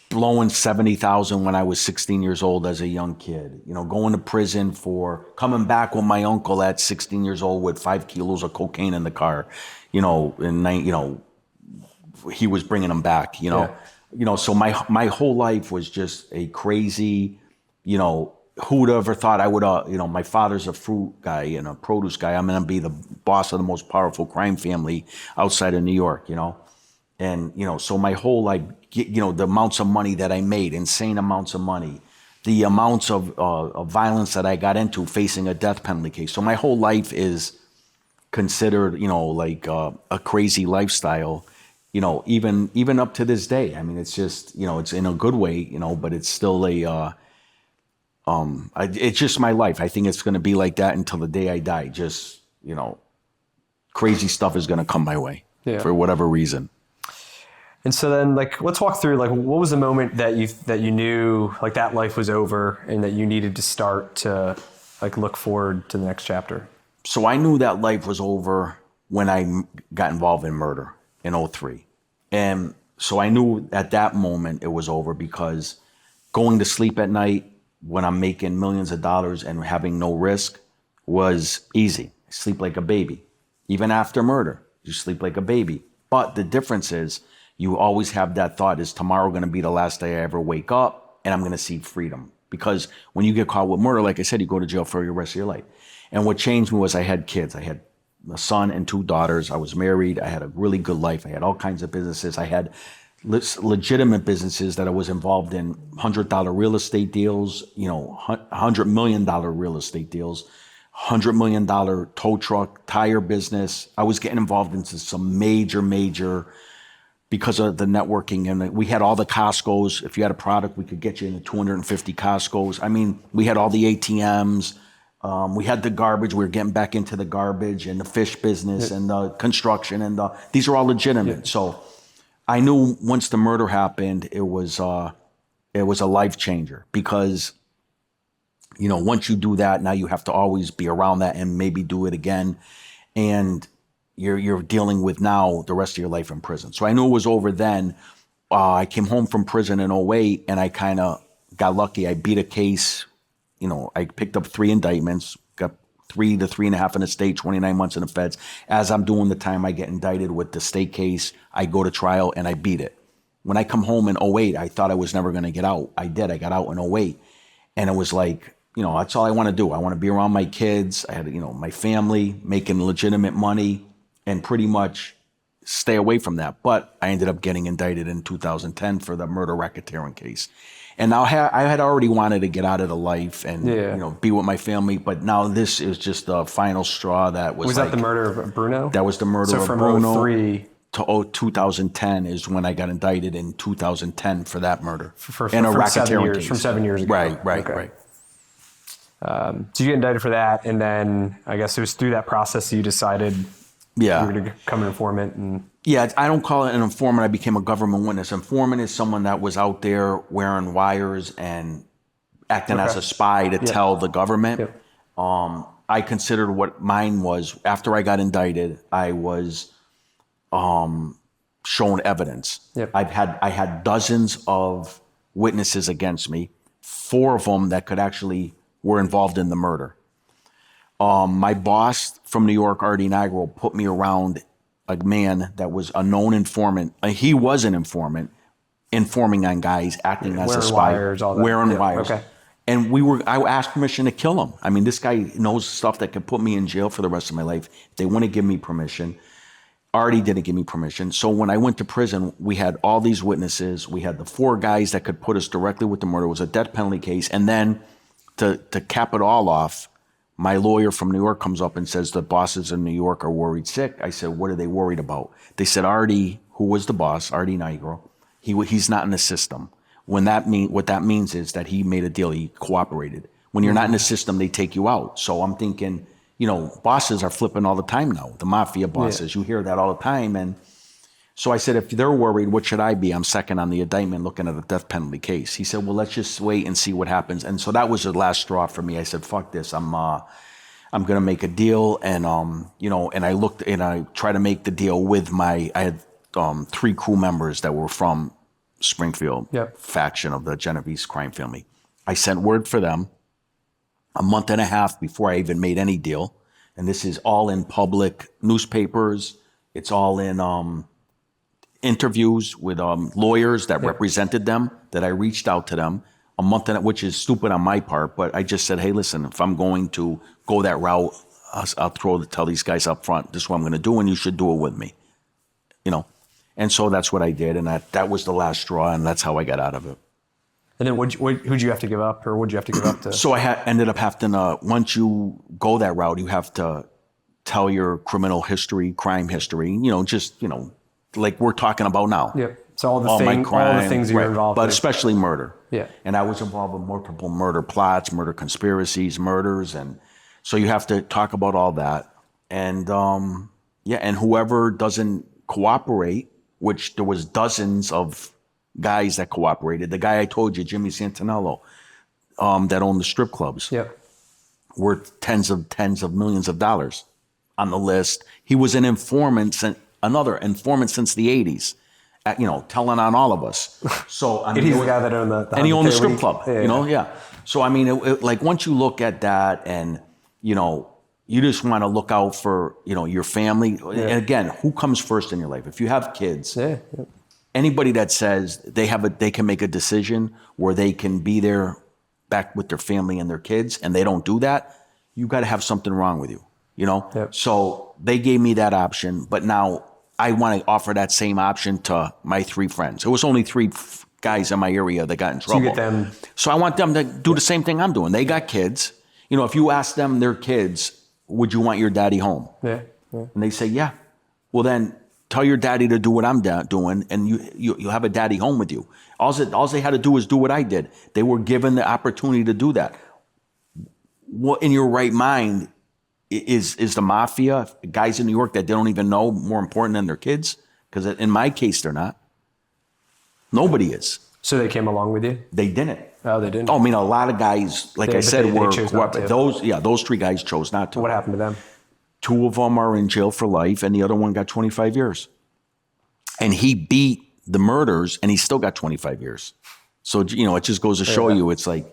blowing 70,000 when I was 16 years old as a young kid, going to prison for coming back with my uncle at 16 years old with 5 kilos of cocaine in the car, and he was bringing them back, so my whole life was just a crazy, who would ever thought I would, my father's a fruit guy and a produce guy. I'm going to be the boss of the most powerful crime family outside of New York, And, so my whole, the amounts of money that I made, insane amounts of money, the amounts of violence that I got into facing a death penalty case. So my whole life is considered, a crazy lifestyle, even up to this day. I mean, it's just, it's in a good way, but it's still it's just my life. I think it's going to be like that until the day I die. Just, crazy stuff is going to come my way for whatever reason. And so then, let's walk through, what was the moment that you knew, that life was over and that you needed to start to, look forward to the next chapter? So I knew that life was over when I got involved in murder in 2003. And so I knew at that moment it was over, because going to sleep at night when I'm making millions of dollars and having no risk was easy. I sleep like a baby. Even after murder, you sleep like a baby. But the difference is, you always have that thought, is tomorrow going to be the last day I ever wake up and I'm going to see freedom? Because when you get caught with murder, like I said, you go to jail for the rest of your life. And what changed me was I had kids. I had a son and 2 daughters. I was married. I had a really good life. I had all kinds of businesses. I had legitimate businesses that I was involved in, $100 real estate deals, $100 million real estate deals, $100 million tow truck, tire business. I was getting involved into some major, because of the networking, and we had all the Costco's. If you had a product, we could get you into 250 Costco's. I mean, we had all the ATMs. We had the garbage. We were getting back into the garbage and the fish business and the construction, and these are all legitimate. Yeah. So I knew once the murder happened, it was a life changer, because once you do that, now you have to always be around that and maybe do it again, and you're dealing with now the rest of your life in prison. So I knew it was over then. I came home from prison in 2008, and I kind of got lucky. I beat a case. I picked up 3 indictments, got 3 to 3.5 in the state, 29 months in the feds. As I'm doing the time, I get indicted with the state case. I go to trial and I beat it. When I come home in 2008, I thought I was never going to get out. I did. I got out in 2008. And it was like, that's all I want to do. I want to be around my kids. I had, my family, making legitimate money, and pretty much stay away from that. But I ended up getting indicted in 2010 for the murder racketeering case. And now I had already wanted to get out of the life and be with my family. But now this is just the final straw. That was that the murder of Bruno? That was the murder of from Bruno. 2003 to 2010 is when I got indicted in 2010 for that murder. And a racketeering case. From 7 years ago. Right. So you get indicted for that, and then I guess it was through that process that you decided you were going to become an informant. Yeah, I don't call it an informant. I became a government witness. Informant is someone that was out there wearing wires and acting as a spy to tell the government. Yep. I considered what mine was. After I got indicted, I was shown evidence. Yep. I had dozens of witnesses against me, 4 of them that were involved in the murder. My boss from New York, Artie Nigro, put me around a man that was a known informant. He was an informant, informing on guys, acting as a spy, wearing wires. Okay. And I asked permission to kill him. I mean, this guy knows stuff that could put me in jail for the rest of my life. They wouldn't give me permission. Artie didn't give me permission. So when I went to prison, we had all these witnesses. We had the 4 guys that could put us directly with the murder. It was a death penalty case. And then to cap it all off, my lawyer from New York comes up and says the bosses in New York are worried sick. I said, what are they worried about? They said Artie, who was the boss, Artie Nigro, he's not in the system. What that means is that he made a deal. He cooperated. When you're not in the system, they take you out. So I'm thinking, bosses are flipping all the time now. The mafia bosses, you hear that all the time. And So I said, if they're worried, what should I be? I'm second on the indictment looking at a death penalty case. He said, well, let's just wait and see what happens. And so that was the last straw for me. I said, fuck this. I'm going to make a deal. And, and I looked and I tried to make the deal with I had 3 crew members that were from Springfield faction of the Genovese crime family. I sent word for them a month and a half before I even made any deal. And this is all in public newspapers. It's all in interviews with lawyers that represented them, that I reached out to them a month, which is stupid on my part, but I just said, hey, listen, if I'm going to go that route, I'll tell these guys up front, this is what I'm going to do, and you should do it with me, And so that's what I did, and that was the last straw, and that's how I got out of it. And then who'd you have to give up, or what'd you have to give up to? So I ended up having to, once you go that route, you have to tell your criminal history, crime history, like we're talking about now. Yeah. So all the things you're involved but in. especially murder. Yeah. And I was involved in multiple murder plots, murder conspiracies, murders, and so you have to talk about all that. And and whoever doesn't cooperate, which there was dozens of guys that cooperated. The guy I told you, Jimmy Santinello, that owned the strip clubs, worth tens of millions of dollars on the list. He was an informant, another informant since the 80s, telling on all of us. So I mean, he's the guy that owned the and he owned the strip club, So I mean, like once you look at that, and you just want to look out for your family. Yeah. And again, who comes first in your life? If you have kids, anybody that says they can make a decision where they can be there back with their family and their kids, and they don't do that, you got to have something wrong with you. So they gave me that option, but now I want to offer that same option to my 3 friends. It was only 3 guys in my area that got in trouble. So you get them. So I want them to do the same thing I'm doing. They got kids. If you ask them their kids, would you want your daddy home? Yeah. And they say, yeah. Well, then tell your daddy to do what I'm doing, and you'll have a daddy home with you. All they had to do was do what I did. They were given the opportunity to do that. What in your right mind is the mafia, guys in New York that they don't even know, more important than their kids? Because in my case, they're not. Nobody is. So they came along with you? They didn't. Oh, they didn't? Oh, I mean, a lot of guys, like I said, they chose not to. Those 3 guys chose not to. What happened to them? 2 of them are in jail for life, and the other one got 25 years. And he beat the murders, and he still got 25 years. So, it just goes to show you, it's like,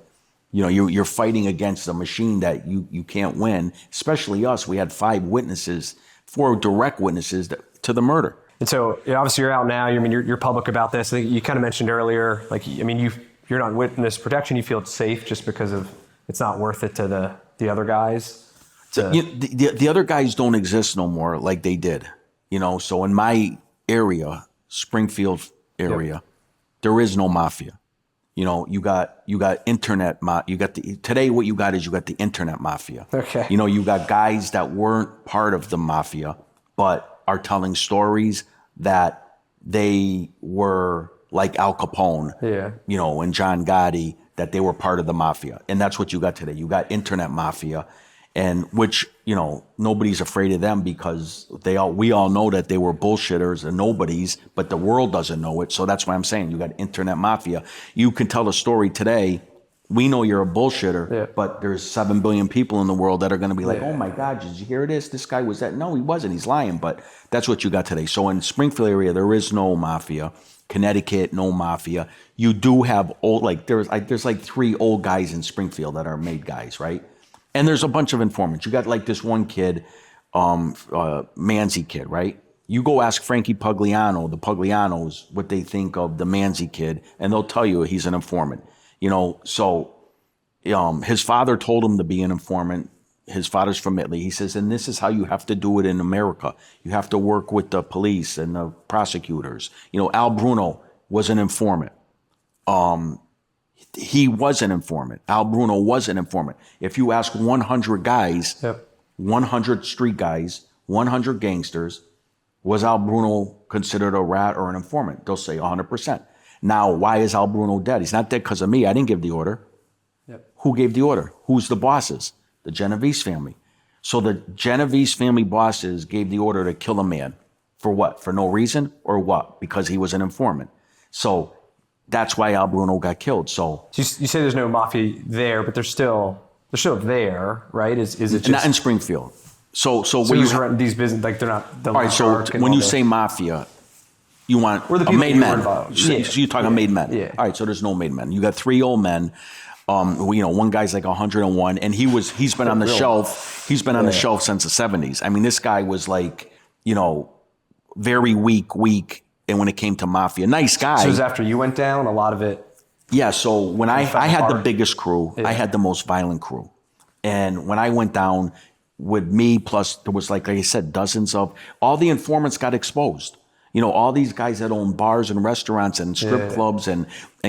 you're fighting against a machine that you can't win, especially us. We had 4 direct witnesses to the murder. And so, obviously, you're out now. You're public about this. I think you kind of mentioned earlier, you're not witness protection. You feel it's safe just because of it's not worth it to the other guys. The other guys don't exist no more like they did. So in my area, Springfield area, there is no mafia. You got internet. Today what you got is the internet mafia. Okay. You got guys that weren't part of the mafia, but are telling stories that they were like Al Capone, and John Gotti, that they were part of the mafia. And that's what you got today. You got internet mafia, and which, nobody's afraid of them because we all know that they were bullshitters and nobodies, but the world doesn't know it. So that's why I'm saying you got internet mafia. You can tell a story today. We know you're a bullshitter, but there's 7 billion people in the world that are going to be like, oh my God, did you hear this? This guy was that. No, he wasn't. He's lying. But that's what you got today. So in Springfield area, there is no mafia. Connecticut, no mafia. You do have there's 3 old guys in Springfield that are made guys, right? And there's a bunch of informants. You got like this one kid, Manzi kid, right? You go ask Frankie Pugliano, the Puglianos, what they think of the Manzi kid, and they'll tell you he's an informant. So his father told him to be an informant. His father's from Italy. He says, and this is how you have to do it in America. You have to work with the police and the prosecutors. Al Bruno was an informant. He was an informant. Al Bruno was an informant. If you ask 100 guys, 100 street guys, 100 gangsters, was Al Bruno considered a rat or an informant? They'll say 100%. Now, why is Al Bruno dead? He's not dead because of me. I didn't give the order. Who gave the order? Who's the bosses? The Genovese family. So the Genovese family bosses gave the order to kill a man. For what? For no reason or what? Because he was an informant. So that's why Al Bruno got killed. So you say there's no mafia there, but they're still there, right? Is it just not in Springfield? So when who's you running these business, like they're not the all right. So when you say mafia, you want Or the a people made who were men. involved. So, Yeah. so you're talking made men. Yeah. All right. So there's no made men. You got 3 old men. Who, one guy's like 101, and he's been on the shelf. He's been on the shelf since the 70s. I mean, this guy was like, very weak. And when it came to mafia, nice guy. So it was after you went down, a lot of it. Yeah. So when I had the apart. biggest crew, Yeah. I had the most violent crew. And when I went down with me, plus there was like I said, dozens of, all the informants got exposed. All these guys that own bars and restaurants and strip clubs and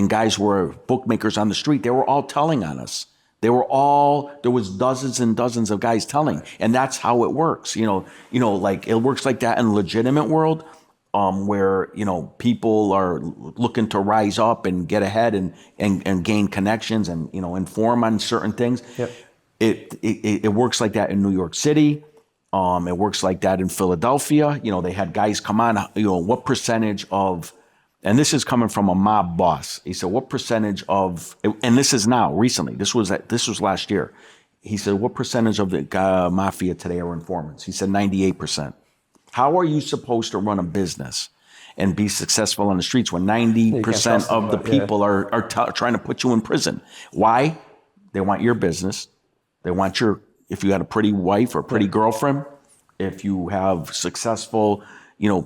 guys who were bookmakers on the street, they were all telling on us. There was dozens and dozens of guys telling. And that's how it works. Like it works like that in the legitimate world, where, people are looking to rise up and get ahead and gain connections and, inform on certain things. Yep. It works like that in New York City. It works like that in Philadelphia. They had guys come on, what percentage of, and this is coming from a mob boss. He said, what percentage of, and this is now recently, this was last year. He said, what percentage of the mafia today are informants? He said 98%. How are you supposed to run a business and be successful on the streets when 90% of the people are trying to put you in prison? Why? They want your business. They want if you got a pretty wife or pretty girlfriend, if you have successful,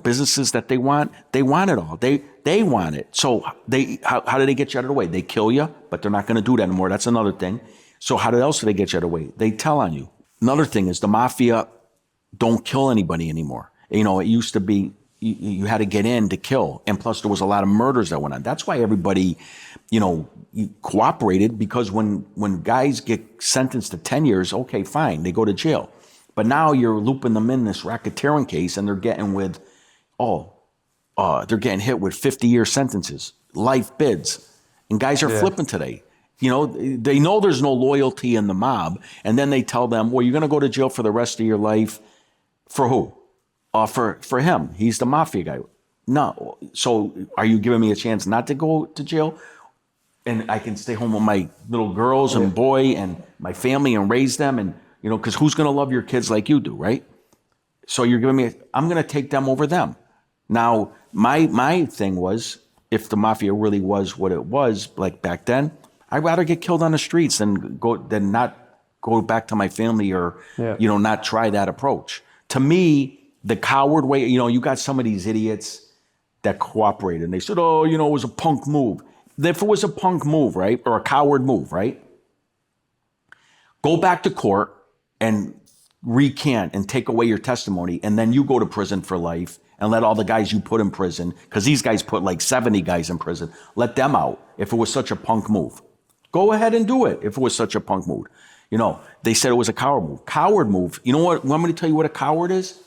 businesses that they want it all. They want it. So how do they get you out of the way? They kill you, but they're not going to do that anymore. That's another thing. So how else do they get you out of the way? They tell on you. Another thing is the mafia don't kill anybody anymore. It used to be you had to get in to kill. And plus there was a lot of murders that went on. That's why everybody, cooperated, because when guys get sentenced to 10 years, okay, fine, they go to jail. But now you're looping them in this racketeering case and they're getting they're getting hit with 50-year sentences, life bids. And guys are flipping today. They know there's no loyalty in the mob. And then they tell them, well, you're going to go to jail for the rest of your life. For who? For him. He's the mafia guy. No. So are you giving me a chance not to go to jail? And I can stay home with my little girls and boy and my family and raise them. And, because who's going to love your kids like you do, right? So you're giving me, I'm going to take them over them. Now, my thing was, if the mafia really was what it was, like back then, I'd rather get killed on the streets than not go back to my family or, not try that approach. To me, the coward way, you got some of these idiots that cooperated and they said, oh, it was a punk move. If it was a punk move, right, or a coward move, right, go back to court and recant and take away your testimony, and then you go to prison for life and let all the guys you put in prison, because these guys put like 70 guys in prison, let them out if it was such a punk move. Go ahead and do it if it was such a punk move. They said it was a coward move. Coward move. You know what? Want me to tell you what a coward is?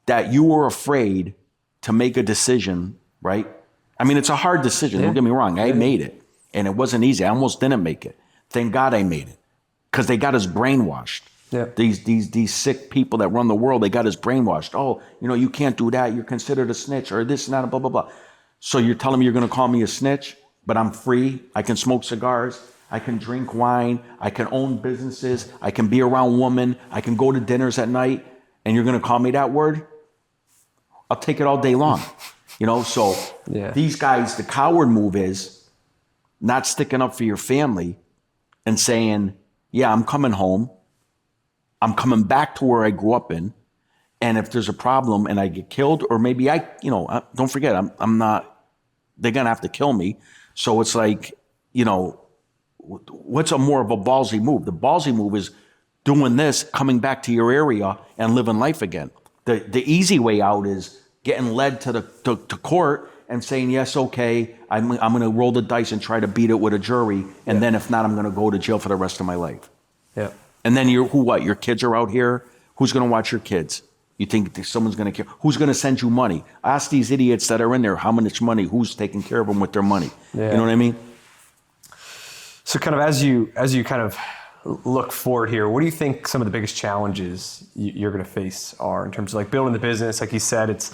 That you were afraid to make a decision, right? I mean, it's a hard decision. Don't get me wrong. I made it, and it wasn't easy. I almost didn't make it. Thank God I made it, because they got us brainwashed. Yeah. These sick people that run the world, they got us brainwashed. Oh, you can't do that. You're considered a snitch, or this and that, blah, blah, blah. So you're telling me you're going to call me a snitch, but I'm free. I can smoke cigars. I can drink wine. I can own businesses. I can be around women. I can go to dinners at night, and you're going to call me that word? I'll take it all day long. So these guys, the coward move is not sticking up for your family and saying, yeah, I'm coming home. I'm coming back to where I grew up in. And if there's a problem and I get killed, or maybe don't forget, I'm not, they're going to have to kill me. So it's like, what's more of a ballsy move? The ballsy move is doing this, coming back to your area and living life again. The easy way out is getting led to court and saying, yes, okay, I'm going to roll the dice and try to beat it with a jury. And then if not, I'm going to go to jail for the rest of my life. Yeah. And then your kids are out here. Who's going to watch your kids? You think someone's going to care? Who's going to send you money? Ask these idiots that are in there how much money, who's taking care of them with their money. Yeah. You know what I mean? So kind of as you kind of look forward here, what do you think some of the biggest challenges you're going to face are in terms of like building the business? Like you said, it's,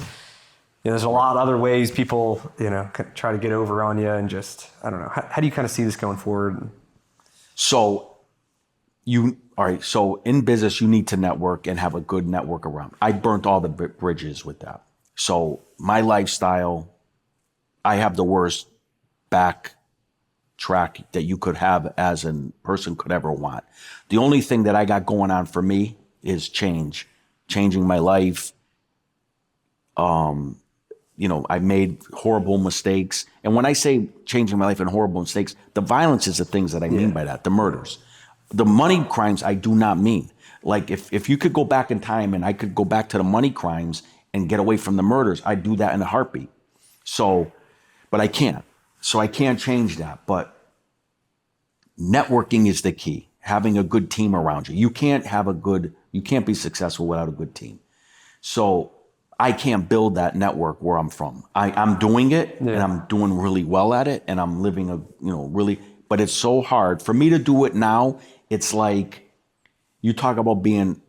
there's a lot of other ways people, try to get over on you, and just, I don't know. How do you kind of see this going forward? So so in business, you need to network and have a good network around. I burnt all the bridges with that. So my lifestyle, I have the worst back track that you could have as a person could ever want. The only thing that I got going on for me is changing my life. I made horrible mistakes. And when I say changing my life and horrible mistakes, the violence is the things that I mean by that, the murders. The money crimes I do not mean. Like if you could go back in time and I could go back to the money crimes and get away from the murders, I'd do that in a heartbeat. So, but I can't. So I can't change that. But networking is the key. Having a good team around you. You can't be successful without a good team. So I can't build that network where I'm from. I'm doing it and I'm doing really well at it, and I'm living but it's so hard for me to do it now. It's like, you talk about being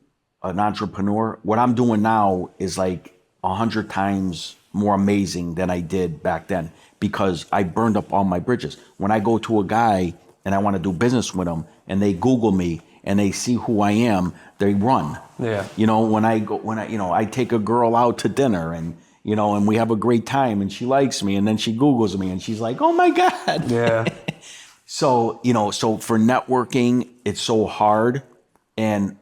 an entrepreneur. What I'm doing now is like 100 times more amazing than I did back then, because I burned up all my bridges. When I go to a guy and I want to do business with him and they Google me and they see who I am, they run. Yeah. I take a girl out to dinner and we have a great time and she likes me, and then she Googles me and she's like, oh my God. Yeah. So for networking, it's so hard. And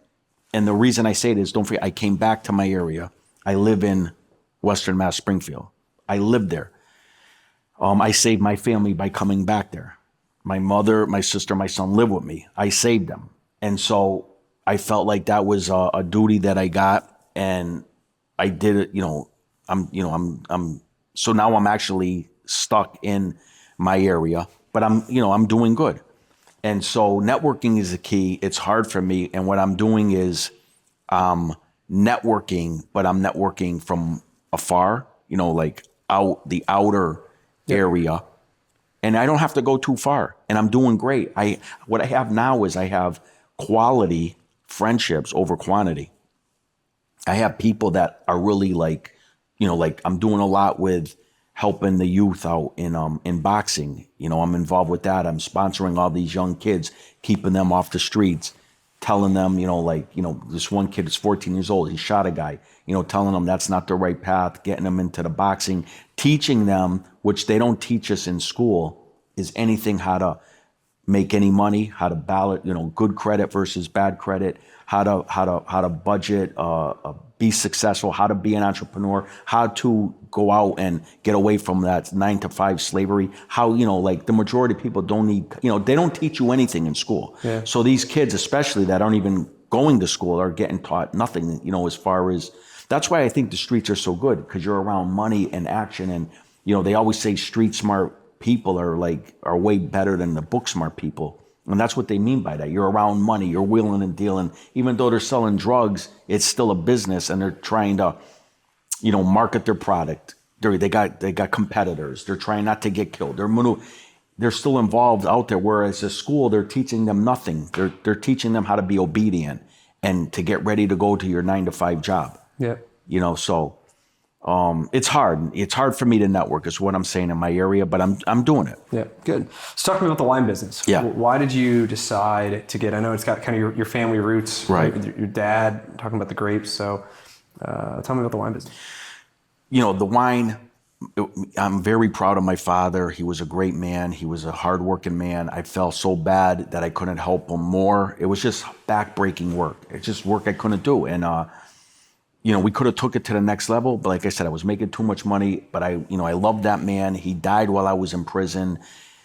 the reason I say it is, don't forget, I came back to my area. I live in Western Mass, Springfield. I lived there. I saved my family by coming back there. My mother, my sister, my son live with me. I saved them. And so I felt like that was a duty that I got, and I did it. So now I'm actually stuck in my area, but I'm doing good. And so networking is the key. It's hard for me. And what I'm doing is networking, but I'm networking from afar, like out the outer area. And I don't have to go too far. And I'm doing great. What I have now is I have quality friendships over quantity. I have people that are really like I'm doing a lot with helping the youth out in boxing. I'm involved with that. I'm sponsoring all these young kids, keeping them off the streets, telling them, this one kid is 14 years old. He shot a guy, telling them that's not the right path, getting them into the boxing, teaching them, which they don't teach us in school, is anything, how to make any money, how to balance, good credit versus bad credit, how to budget, be successful, how to be an entrepreneur, how to go out and get away from that 9-to-5 slavery. How, the majority of people don't need, they don't teach you anything in school. Yeah. So these kids, especially that aren't even going to school, are getting taught nothing, as far as, that's why I think the streets are so good, because you're around money and action. And, they always say street smart people are way better than the book smart people. And that's what they mean by that. You're around money, you're wheeling and dealing. Even though they're selling drugs, it's still a business, and they're trying to, market their product. They got competitors. They're trying not to get killed. They're still involved out there. Whereas at school, they're teaching them nothing. They're teaching them how to be obedient and to get ready to go to your 9-to-5 job. Yeah. So it's hard. It's hard for me to network, is what I'm saying, in my area, but I'm doing it. Yeah, good. Let's talk about the wine business. Yeah. Why did you decide to get, I know it's got kind of your family roots, right? Your dad, talking about the grapes. So tell me about the wine business. The wine, I'm very proud of my father. He was a great man. He was a hardworking man. I felt so bad that I couldn't help him more. It was just back-breaking work. It's just work I couldn't do. And, we could have took it to the next level, but like I said, I was making too much money, but I loved that man. He died while I was in prison.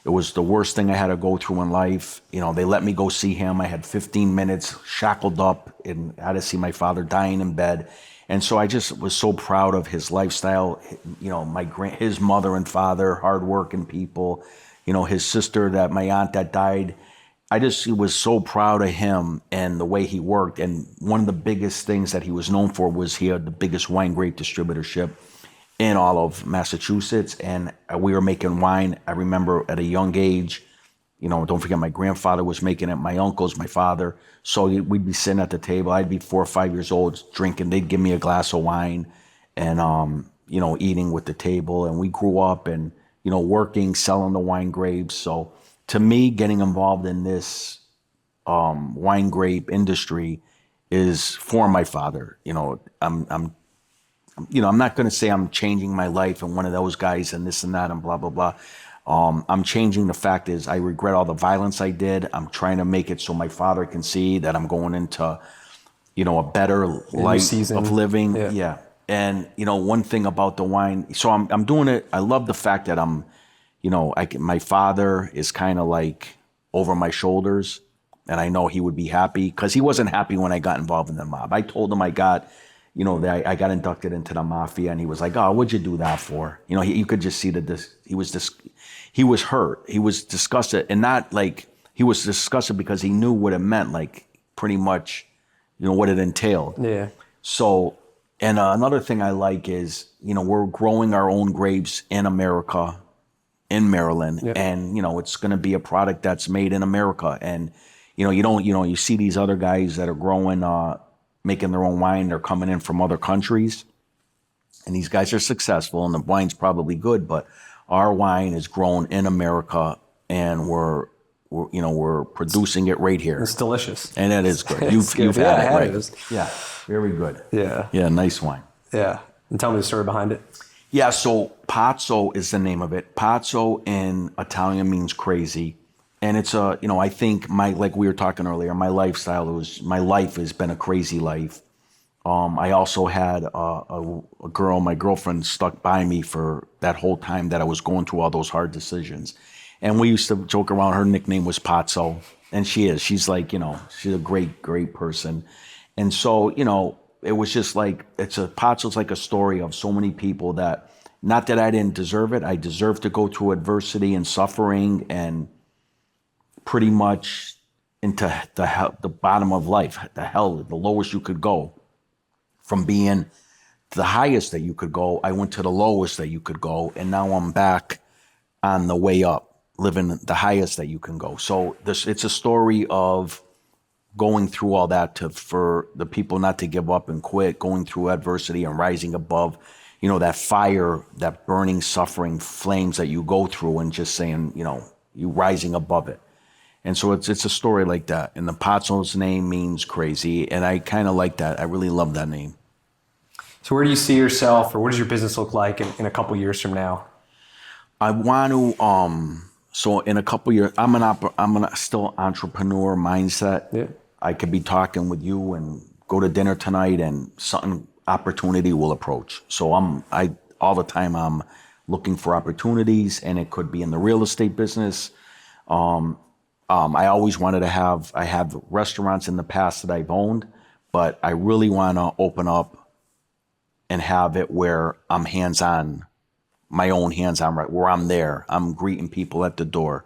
It was the worst thing I had to go through in life. They let me go see him. I had 15 minutes shackled up and I had to see my father dying in bed. And so I just was so proud of his lifestyle. His mother and father, hardworking people, his sister, my aunt that died. I just was so proud of him and the way he worked. And one of the biggest things that he was known for was he had the biggest wine grape distributorship in all of Massachusetts. And we were making wine. I remember at a young age, don't forget my grandfather was making it, my uncles, my father. So we'd be sitting at the table. I'd be 4 or 5 years old drinking. They'd give me a glass of wine and, eating with the table. And we grew up and, working, selling the wine grapes. So to me, getting involved in this wine grape industry is for my father. I'm not going to say I'm changing my life and one of those guys and this and that and blah, blah, blah. I'm changing. The fact is I regret all the violence I did. I'm trying to make it so my father can see that I'm going into, a better life of living. Yeah. And, one thing about the wine, so I'm doing it. I love the fact that my father is kind of like over my shoulders and I know he would be happy because he wasn't happy when I got involved in the mob. I told him I got inducted into the mafia, and he was like, "Oh, what'd you do that for?" You could just see that he was hurt. He was disgusted, and not like he was disgusted because he knew what it meant, like pretty much, what it entailed. Yeah. So, and another thing I like is, we're growing our own grapes in America, in Maryland, and it's going to be a product that's made in America, and you see these other guys that are growing. Making their own wine, they're coming in from other countries, and these guys are successful, and the wine's probably good. But our wine is grown in America, and we're producing it right here. It's delicious, and it is good. You've had it, right? It. Yeah, very good. Yeah, nice wine. Yeah, and tell me the story behind it. Yeah, so pazzo is the name of it. Pazzo in Italian means crazy. And it's I think like we were talking earlier, my life has been a crazy life. I also had my girlfriend stuck by me for that whole time that I was going through all those hard decisions. And we used to joke around, her nickname was Pazzo. And she's like, she's a great, great person. And so, it was just like, Pazzo's like a story of so many people that, not that I didn't deserve it. I deserved to go through adversity and suffering and pretty much into the bottom of life, the lowest you could go. From being the highest that you could go, I went to the lowest that you could go, and now I'm back on the way up, living the highest that you can go. So it's a story of going through all that for the people not to give up and quit, going through adversity and rising above, that fire, that burning, suffering flames that you go through, and just saying, you rising above it. And so it's a story like that. And the Pazzo's name means crazy. And I kind of like that. I really love that name. So where do you see yourself, or what does your business look like in a couple years from now? I want to, so in a couple years, I'm still entrepreneur mindset. Yeah. I could be talking with you and go to dinner tonight and opportunity will approach. So all the time I'm looking for opportunities, and it could be in the real estate business. I always wanted to I have restaurants in the past that I've owned, but I really want to open up and have it where I'm hands-on, my own hands-on, right, where I'm there. I'm greeting people at the door.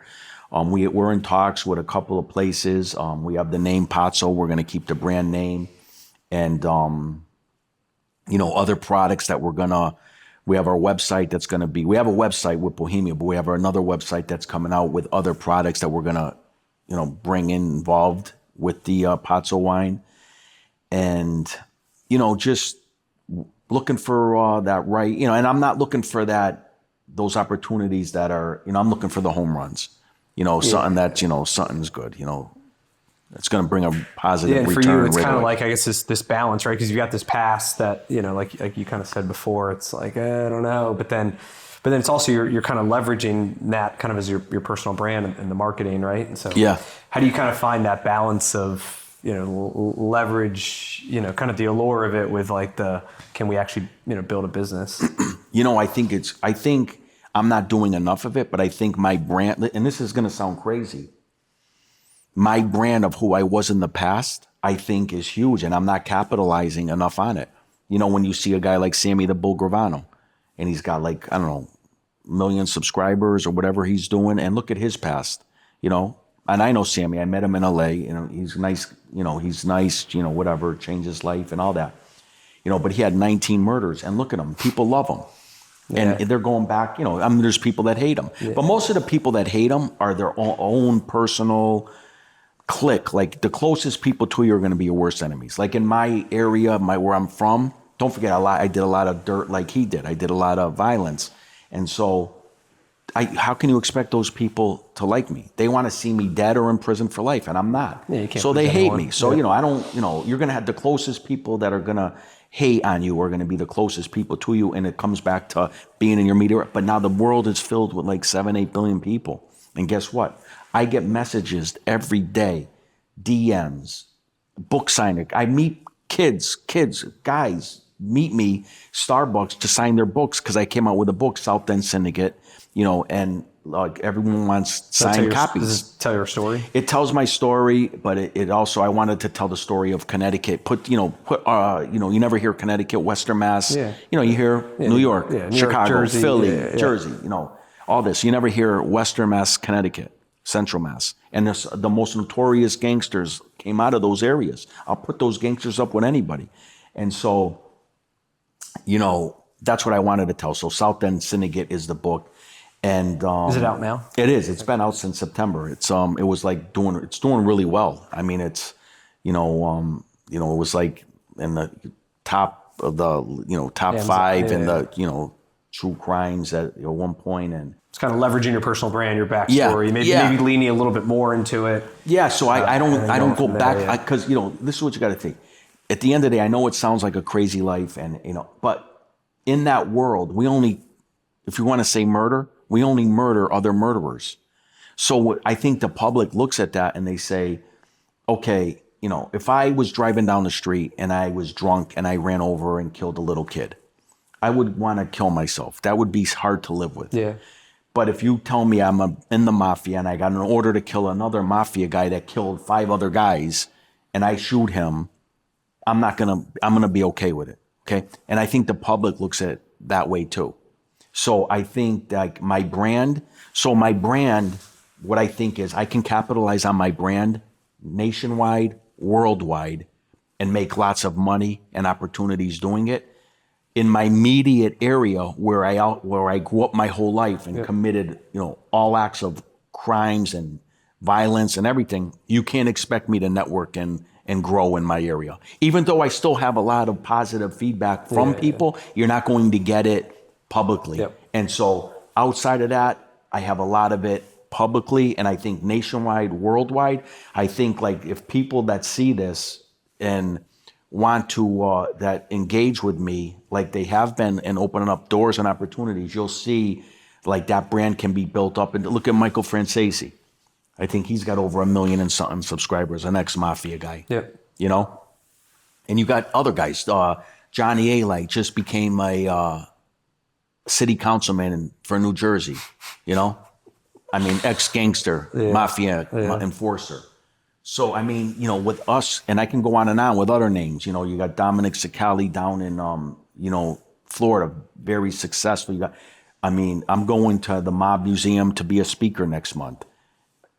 We're in talks with a couple of places. We have the name Pazzo. We're going to keep the brand name. And, other products that we have our website that's going to be, we have a website with Bohemia, but we have another website that's coming out with other products that we're going to, bring involved with the Pazzo wine. And, just looking for that right, and I'm not looking for those opportunities that are, I'm looking for the home runs, something that, something's good, it's going to bring a positive return. For you, it's kind of like, I guess, this balance, right? Because you've got this past that, like you kind of said before, it's like, I don't know. But then it's also, you're kind of leveraging that kind of as your personal brand and the marketing, right? And so how do you kind of find that balance of, leverage, kind of the allure of it with like can we actually, build a business? I think I'm not doing enough of it, but I think my brand, and this is going to sound crazy, my brand of who I was in the past, I think is huge, and I'm not capitalizing enough on it. When you see a guy like Sammy the Bull Gravano, and he's got like, I don't know, 1 million subscribers or whatever he's doing, and look at his past, and I know Sammy, I met him in LA, he's nice, whatever, changed his life and all that, but he had 19 murders, and look at him, people love him. And they're going back, I mean, there's people that hate them. Yeah. But most of the people that hate them are their own personal clique. Like the closest people to you are going to be your worst enemies. Like in my area, where I'm from, don't forget, I did a lot of dirt like he did. I did a lot of violence. And so how can you expect those people to like me? They want to see me dead or in prison for life, and I'm not. Yeah, so they hate me. So, I don't, you're going to have the closest people that are going to hate on you are going to be the closest people to you. And it comes back to being in your media. But now the world is filled with like 7-8 billion people. And guess what? I get messages every day, DMs, book signing. I meet kids, guys meet me, Starbucks, to sign their books because I came out with a book, South End Syndicate, and like everyone wants signed copies. Does this tell your story? It tells my story, but it also, I wanted to tell the story of Connecticut. You never hear Connecticut, Western Mass. Yeah. You hear New York, Chicago, Jersey, Philly, Jersey, all this. You never hear Western Mass, Connecticut, Central Mass. And the most notorious gangsters came out of those areas. I'll put those gangsters up with anybody. And so, that's what I wanted to tell. So South End Syndicate is the book. And is it out now? It is. It's been out since September. It's it was like it's doing really well. I mean, it's it was like in the top of the top 5 in the true crimes at one point, and it's kind of leveraging your personal brand, your backstory, maybe leaning a little bit more into it. Yeah. So I don't go back because this is what you got to think. At the end of the day, I know it sounds like a crazy life, and but in that world, if you want to say murder, we only murder other murderers. So I think the public looks at that and they say, okay, if I was driving down the street and I was drunk and I ran over and killed a little kid, I would want to kill myself. That would be hard to live with. Yeah. But if you tell me I'm in the mafia and I got an order to kill another mafia guy that killed 5 other guys and I shoot him, I'm going to be okay with it. Okay. And I think the public looks at it that way too. So I think that my brand, what I think is I can capitalize on my brand nationwide, worldwide, and make lots of money and opportunities doing it. In my immediate area where I grew up my whole life and committed, all acts of crimes and violence and everything, you can't expect me to network and grow in my area. Even though I still have a lot of positive feedback from people, you're not going to get it publicly. Yep. And so outside of that, I have a lot of it publicly, and I think nationwide, worldwide. I think like if people that see this and want to that engage with me like they have been and opening up doors and opportunities, you'll see like that brand can be built up. And look at Michael Francesi. I think he's got over 1 million and something subscribers, an ex-mafia guy. Yep. And you got other guys. Johnny A. just became a city councilman for New Jersey, I mean, ex-gangster, mafia enforcer. So, I mean, with us, and I can go on and on with other names, you got Dominic Cicali down in, Florida, very successful. I'm going to the Mob Museum to be a speaker next month.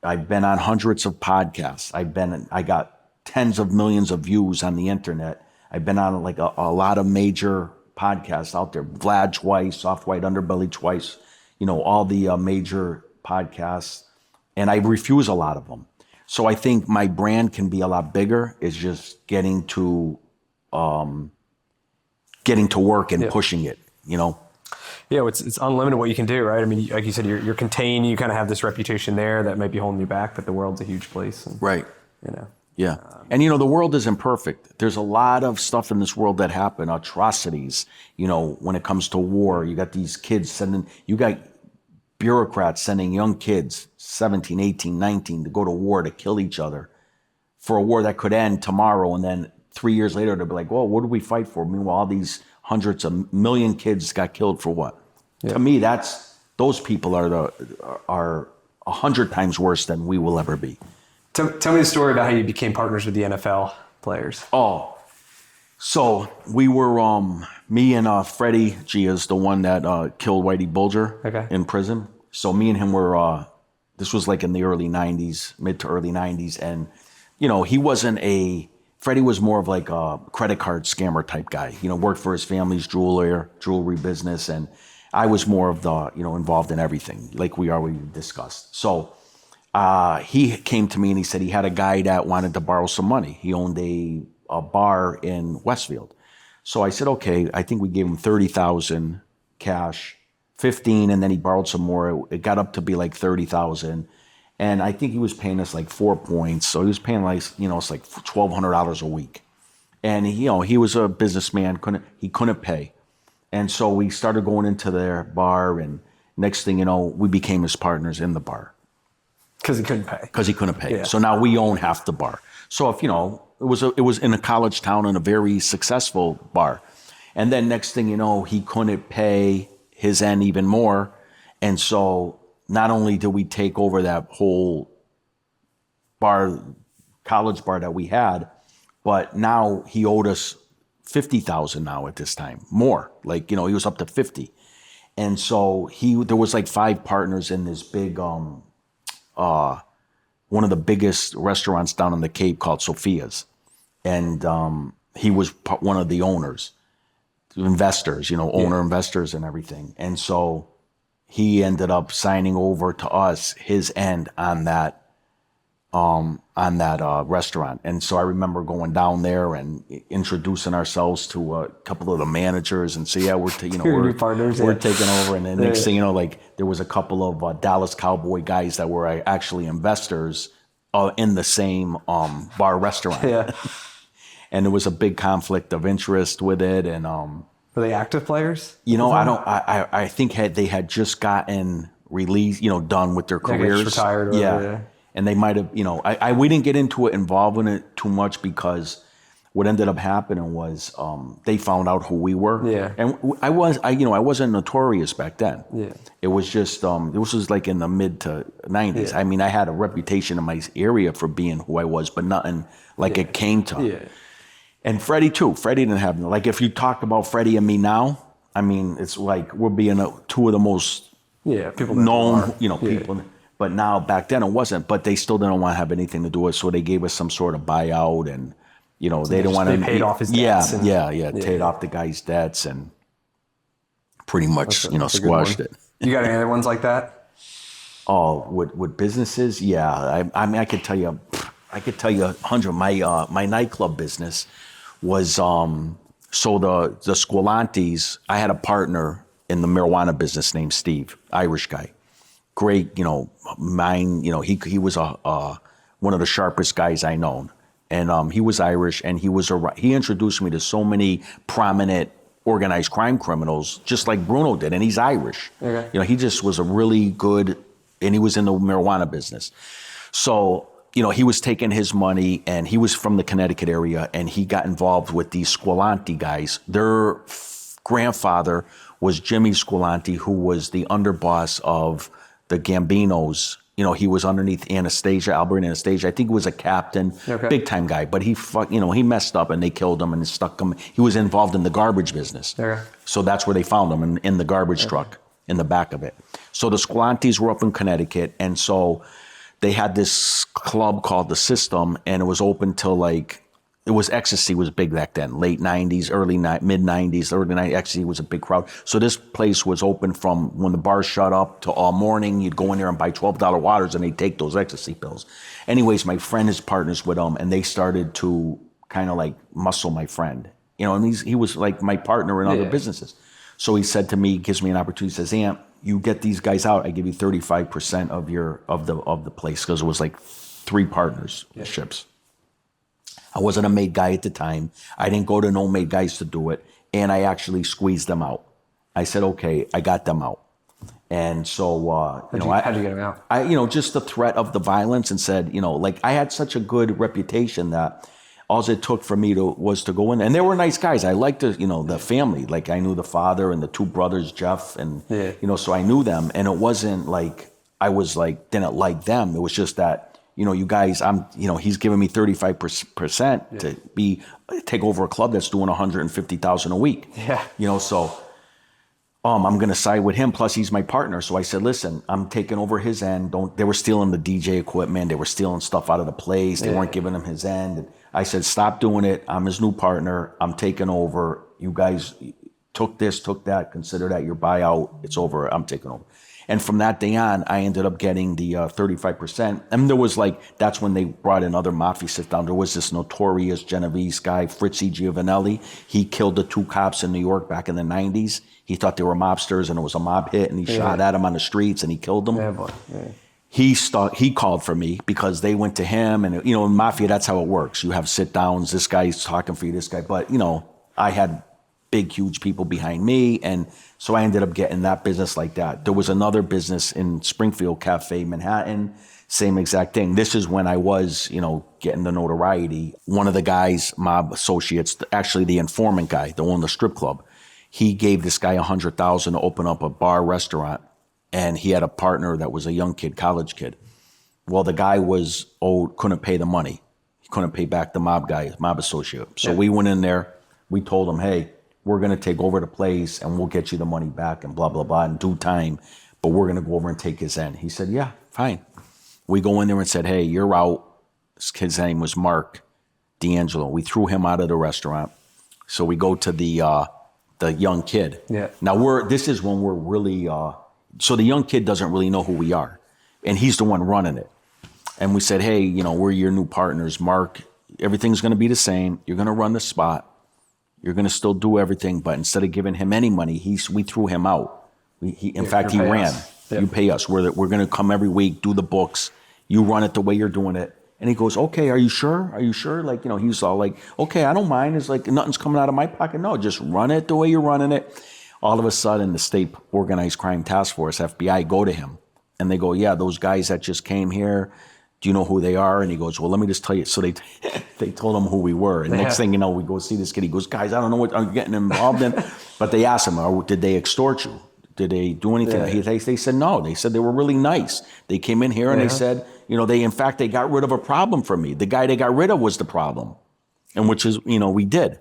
I've been on hundreds of podcasts. I got tens of millions of views on the internet. I've been on like a lot of major podcasts out there. Vlad twice, Soft White Underbelly twice, all the major podcasts. And I refuse a lot of them. So I think my brand can be a lot bigger. It's just getting to work and pushing it, Yeah, it's unlimited what you can do, right? I mean, like you said, you're contained. You kind of have this reputation there that might be holding you back, but the world's a huge place. And, right. Yeah. And, the world isn't perfect. There's a lot of stuff in this world that happen, atrocities, when it comes to war. You got these kids you got bureaucrats sending young kids, 17, 18, 19, to go to war to kill each other for a war that could end tomorrow. And then 3 years later, they'll be like, well, what did we fight for? Meanwhile, all these hundreds of million kids got killed for what? Yeah. To me, those people are 100 times worse than we will ever be. Tell me the story about how you became partners with the NFL players. Oh, so we were, me and Freddie G is the one that killed Whitey Bulger in prison. So me and him were, this was like in the early 90s, mid to early 90s. And, he wasn't Freddie was more of like a credit card scammer type guy, worked for his family's jewelry business. And I was more of the, involved in everything, like we already discussed. So he came to me and he said he had a guy that wanted to borrow some money. He owned a bar in Westfield. So I said, okay, I think we gave him 30,000 cash, 15, and then he borrowed some more. It got up to be like 30,000. And I think he was paying us like 4 points. So he was paying like, it's like $1,200 a week. And he was a businessman, he couldn't pay. And so we started going into their bar, and next thing you know, we became his partners in the bar. Because he couldn't pay. Because he couldn't pay. Yeah. So now we own half the bar. So if, it was in a college town and a very successful bar. And then next thing you know, he couldn't pay his end even more. And so not only did we take over that whole bar, college bar that we had, but now he owed us 50,000 now at this time, more. Like, he was up to 50. And so there was like 5 partners in this big, one of the biggest restaurants down in the Cape called Sophia's. And he was one of the owners, investors, investors and everything. And so he ended up signing over to us his end on that restaurant. And so I remember going down there and introducing ourselves to a couple of the managers and say, yeah, we're partners, we're taking over. And then next thing you know, like there was a couple of Dallas Cowboy guys that were actually investors in the same bar restaurant. Yeah. And there was a big conflict of interest with it. And were they active players? I think they had just gotten released, done with their careers. Retired. Yeah. And they might have, we didn't get into it, involved in it too much, because what ended up happening was they found out who we were. Yeah. And I wasn't notorious back then. Yeah. It was just, this was like in the mid to 90s. Yeah. I mean, I had a reputation in my area for being who I was, but nothing like it came to. Yeah. And Freddie too. Freddie didn't have, like if you talk about Freddie and me now, I mean, it's like we're being two of the most people known, people. But now, back then it wasn't, but they still didn't want to have anything to do with it. So they gave us some sort of buyout, and, they didn't want to. They paid off his debts. Paid off the guy's debts and pretty much, squashed it. You got any other ones like that? Oh, with businesses? Yeah. I mean, I could tell you 100. My nightclub business was, so the Squillantes, I had a partner in the marijuana business named Steve, Irish guy. Great, mind, he was one of the sharpest guys I known. And he was Irish, and he introduced me to so many prominent organized crime criminals, just like Bruno did, and he's Irish. Okay. He just was a really good, and he was in the marijuana business. So, he was taking his money, and he was from the Connecticut area, and he got involved with these Squillanti guys. Their grandfather was Jimmy Squillanti, who was the underboss of the Gambinos. He was underneath Albert Anastasia. I think he was a captain, big time guy, but he messed up and they killed him and stuck him. He was involved in the garbage business. Okay. So that's where they found him, in the garbage truck in the back of it. So the Squillantes were up in Connecticut. And so they had this club called The System, and it was open till ecstasy was big back then, late 90s, mid 90s, early 90s. Ecstasy was a big crowd. So this place was open from when the bars shut up to all morning. You'd go in there and buy $12 waters, and they'd take those ecstasy pills. Anyways, my friend is partners with them, and they started to kind of like muscle my friend. And he was like my partner in other businesses. So he said to me, gives me an opportunity, he says, Amp, you get these guys out, I give you 35% of the place, because it was like 3 partnerships. I wasn't a made guy at the time. I didn't go to no made guys to do it. And I actually squeezed them out. I said, okay, I got them out. And so, how'd you get them out? Just the threat of the violence, and said, like I had such a good reputation that all it took for me was to go in. And they were nice guys. I liked the family. Like I knew the father and the 2 brothers, Jeff, and, so I knew them. And it wasn't like I was like, didn't like them. It was just that, you guys, he's giving me 35% to take over a club that's doing 150,000 a week. Yeah. So I'm going to side with him. Plus he's my partner. So I said, listen, I'm taking over his end. They were stealing the DJ equipment. They were stealing stuff out of the place. They weren't giving him his end. And I said, stop doing it. I'm his new partner. I'm taking over. You guys, took this, took that, consider that your buyout, it's over, I'm taking over. And from that day on, I ended up getting the 35%. And there was that's when they brought in other mafia sit down. There was this notorious Genovese guy, Fritzy Giovanelli. He killed the 2 cops in New York back in the 90s. He thought they were mobsters and it was a mob hit, and he shot at them on the streets and he killed them. Yeah, boy. Yeah. He called for me because they went to him, and in mafia, that's how it works. You have sit downs, this guy's talking for you, this guy. But I had big, huge people behind me, and so I ended up getting that business like that. There was another business in Springfield Cafe, Manhattan, same exact thing. This is when I was, getting the notoriety. One of the guys, mob associates, actually the informant guy, the one in the strip club, he gave this guy $100,000 to open up a bar restaurant, and he had a partner that was a young kid, college kid. Well, the guy couldn't pay the money. He couldn't pay back the mob associate. So we went in there, we told him, hey, we're going to take over the place and we'll get you the money back and blah, blah, blah in due time. But we're going to go over and take his end. He said, yeah, fine. We go in there and said, hey, you're out. This kid's name was Mark D'Angelo. We threw him out of the restaurant. So we go to the young kid. Yeah. Now this is when we're really, so the young kid doesn't really know who we are. And he's the one running it. And we said, hey, we're your new partners. Mark, everything's going to be the same. You're going to run the spot. You're going to still do everything, but instead of giving him any money, we threw him out. In fact, he ran. Yep. You pay us. We're going to come every week, do the books. You run it the way you're doing it. And he goes, okay, are you sure? Are you sure? He's all like, okay, I don't mind. It's like nothing's coming out of my pocket. No, just run it the way you're running it. All of a sudden, the State Organized Crime Task Force, FBI, go to him. And they go, yeah, those guys that just came here, do you know who they are? And he goes, well, let me just tell you. So they told him who we were. And next thing you know, we go see this kid. He goes, guys, I don't know what I'm getting involved in. But they asked him, did they extort you? Did they do anything? Yeah. They said no. They said they were really nice. They came in here and they said, they got rid of a problem for me. The guy they got rid of was the problem. And which is, we did.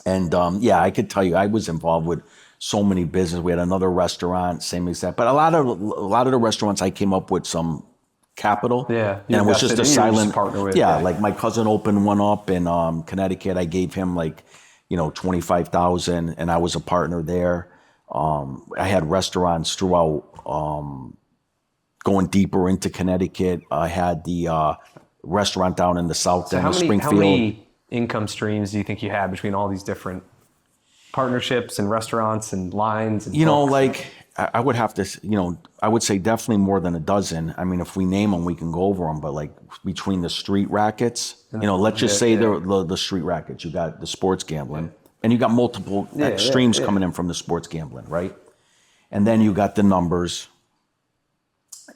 And I could tell you, I was involved with so many businesses. We had another restaurant, same exact. But a lot of the restaurants, I came up with some capital. Yeah. And it was just a silent partner with. Yeah, like my cousin opened one up in Connecticut. I gave him $25,000 and I was a partner there. I had restaurants throughout, going deeper into Connecticut. I had the restaurant down in the south end of Springfield. How many income streams do you think you had between all these different partnerships and restaurants and lines? And I would have to, I would say definitely more than a dozen. I mean, if we name them, we can go over them. But between the street rackets, let's just say the street rackets. You got the sports gambling, and you got multiple streams coming in from the sports gambling, right? And then you got the numbers.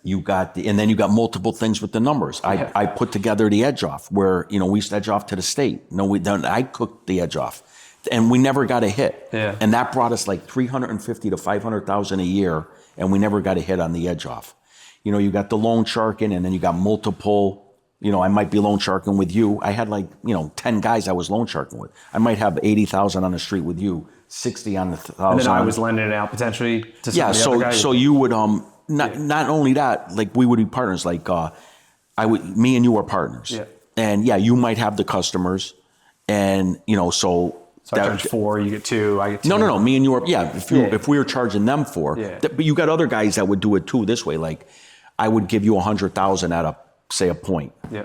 And then you got multiple things with the numbers. I put together the edge off where we used to edge off to the state. No, we don't. I cooked the edge off. And we never got a hit. Yeah. And that brought us $350,000 to $500,000 a year, and we never got a hit on the edge off. You got the loan sharking, and then you got multiple, I might be loan sharking with you. I had 10 guys I was loan sharking with. I might have 80,000 on the street with you, 60 on the 1,000. And then I was lending it out potentially to some of the other guys. So you would, not only that, we would be partners. Me and you were partners. Yeah. And you might have the customers, and So I charge 4, you get 2, I get 2. No. Me and you were, if we were charging them 4, but you got other guys that would do it too this way. I would give you 100,000 at a point. Yeah.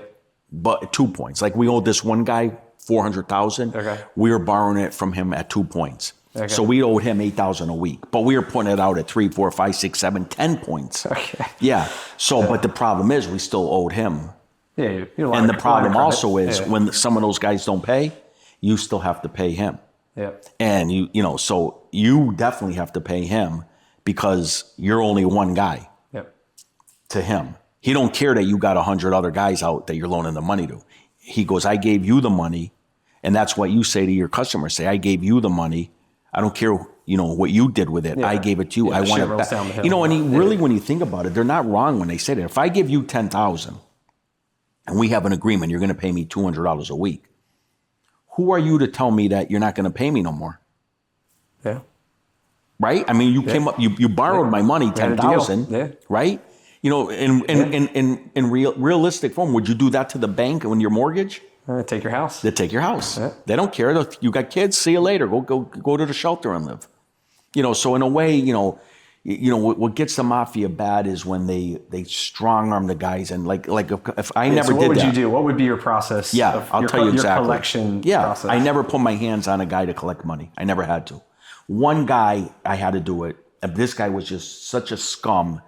But 2 points. We owed this one guy 400,000. Okay. We were borrowing it from him at 2 points. Okay. So we owed him 8,000 a week, but we were putting it out at 3, 4, 5, 6, 7, 10 points. Okay. Yeah. So, but the problem is we still owed him. Yeah. And the problem also is when some of those guys don't pay, you still have to pay him. Yeah. And so you definitely have to pay him because you're only one guy to him. He don't care that you got 100 other guys out that you're loaning the money to. He goes, I gave you the money. And that's what you say to your customers. Say, I gave you the money. I don't care, what you did with it. Yeah. I gave it to you. I want it back. And when you think about it, they're not wrong when they say that. If I give you 10,000 and we have an agreement, you're going to pay me $200 a week. Who are you to tell me that you're not going to pay me no more? Yeah. Right? I mean, you came up, you borrowed my money, 10,000, right? In realistic form, would you do that to the bank on your mortgage? Take your house. They take your house. Yeah. They don't care. You got kids, see you later. Go to the shelter and live. So in a way, what gets the mafia bad is when they strong arm the guys, and like if I never did that. What would you do? What would be your process? Yeah, I'll tell you exactly. Your collection process. I never put my hands on a guy to collect money. I never had to. One guy, I had to do it. And this guy was just such a scum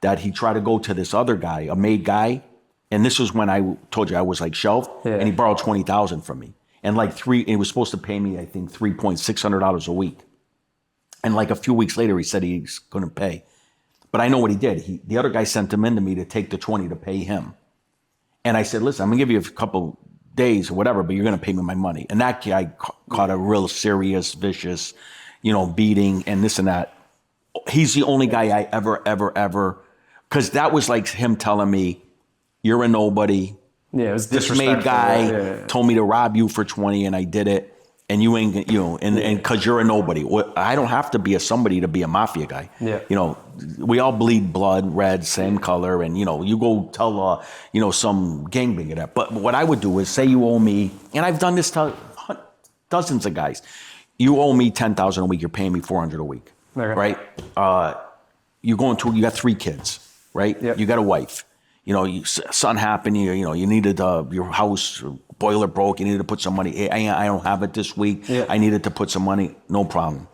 that he tried to go to this other guy, a made guy. And this was when I told you I was like shelved, and he borrowed $20,000 from me. And he was supposed to pay me, I think, $3,600 a week. And like a few weeks later, he said he's going to pay. But I know what he did. The other guy sent him in to me to take the 20 to pay him. And I said, listen, I'm going to give you a couple days or whatever, but you're going to pay me my money. And that guy caught a real serious, vicious, beating and this and that. He's the only guy I ever, because that was like him telling me, you're a nobody. Yeah, it was this made guy told me to rob you for 20 and I did it. And you ain't, and because you're a nobody. I don't have to be a somebody to be a mafia guy. Yeah. We all bleed blood, red, same color. And, you go tell, some gangbanger that. But what I would do is say you owe me, and I've done this to dozens of guys. You owe me $10,000 a week. You're paying me $400 a week. Okay. Right? You got 3 kids, right? Yep. You got a wife. Something happened. You needed your house boiler broke. You needed to put some money. I don't have it this week. Yeah. I needed to put some money. No problem.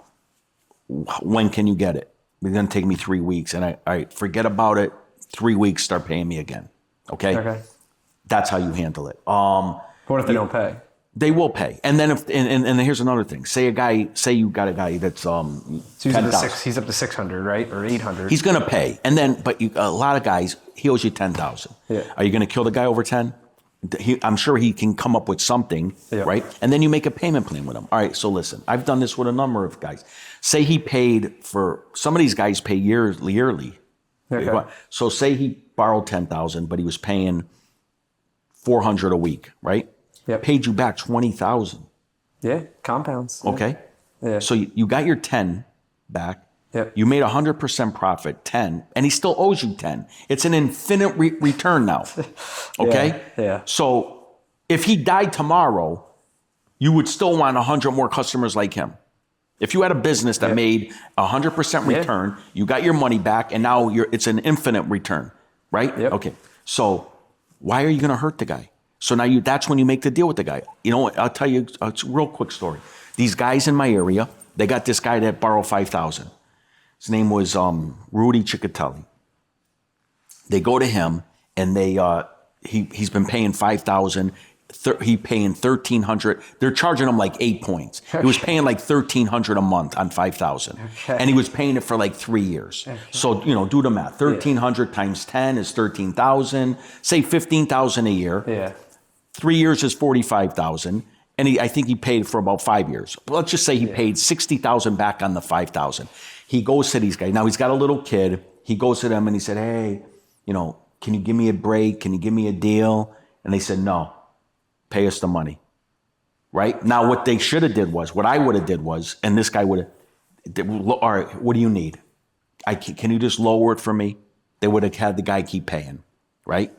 When can you get it? It's gonna take me 3 weeks. And I forget about it. 3 weeks. Start paying me again. Okay. Okay. That's how you handle it. What if they don't pay? They will pay. And then and here's another thing. Say you got a guy that's so he's up to 600, right? Or 800. He's gonna pay. And then a lot of guys, he owes you 10,000. Yeah. Are you gonna kill the guy over 10? I'm sure he can come up with something, right? And then you make a payment plan with him. All right, so listen, I've done this with a number of guys. Say he paid for, some of these guys pay yearly. Okay. So say he borrowed 10,000, but he was paying 400 a week, right? Yep. Paid you back 20,000. Yeah, compounds. Okay. Yeah. So you got your 10 back. Yep. You made 100% profit, 10, and he still owes you 10. It's an infinite return now. Okay? Yeah. So if he died tomorrow, you would still want 100 more customers like him. If you had a business that made 100% return, you got your money back, and now it's an infinite return, right? Yep. Okay. So why are you going to hurt the guy? So now that's when you make the deal with the guy. I'll tell you a real quick story. These guys in my area, they got this guy that borrowed 5,000. His name was Rudy Ciccatelli. They go to him, and he's been paying 5,000. He paying 1,300. They're charging him like 8 points. He was paying like 1,300 a month on 5,000, and he was paying it for like 3 years. Okay. So do the math. 1,300 times 10 is 13,000. Say 15,000 a year. Yeah. 3 years is 45,000. And I think he paid for about 5 years. But let's just say he paid 60,000 back on the 5,000. He goes to these guys. Now he's got a little kid. He goes to them and he said, hey, can you give me a break? Can you give me a deal? And they said, no, pay us the money. Right? Now what they should have did was, what I would have did was, and this guy would have, all right, what do you need? Can you just lower it for me? They would have had the guy keep paying. Right?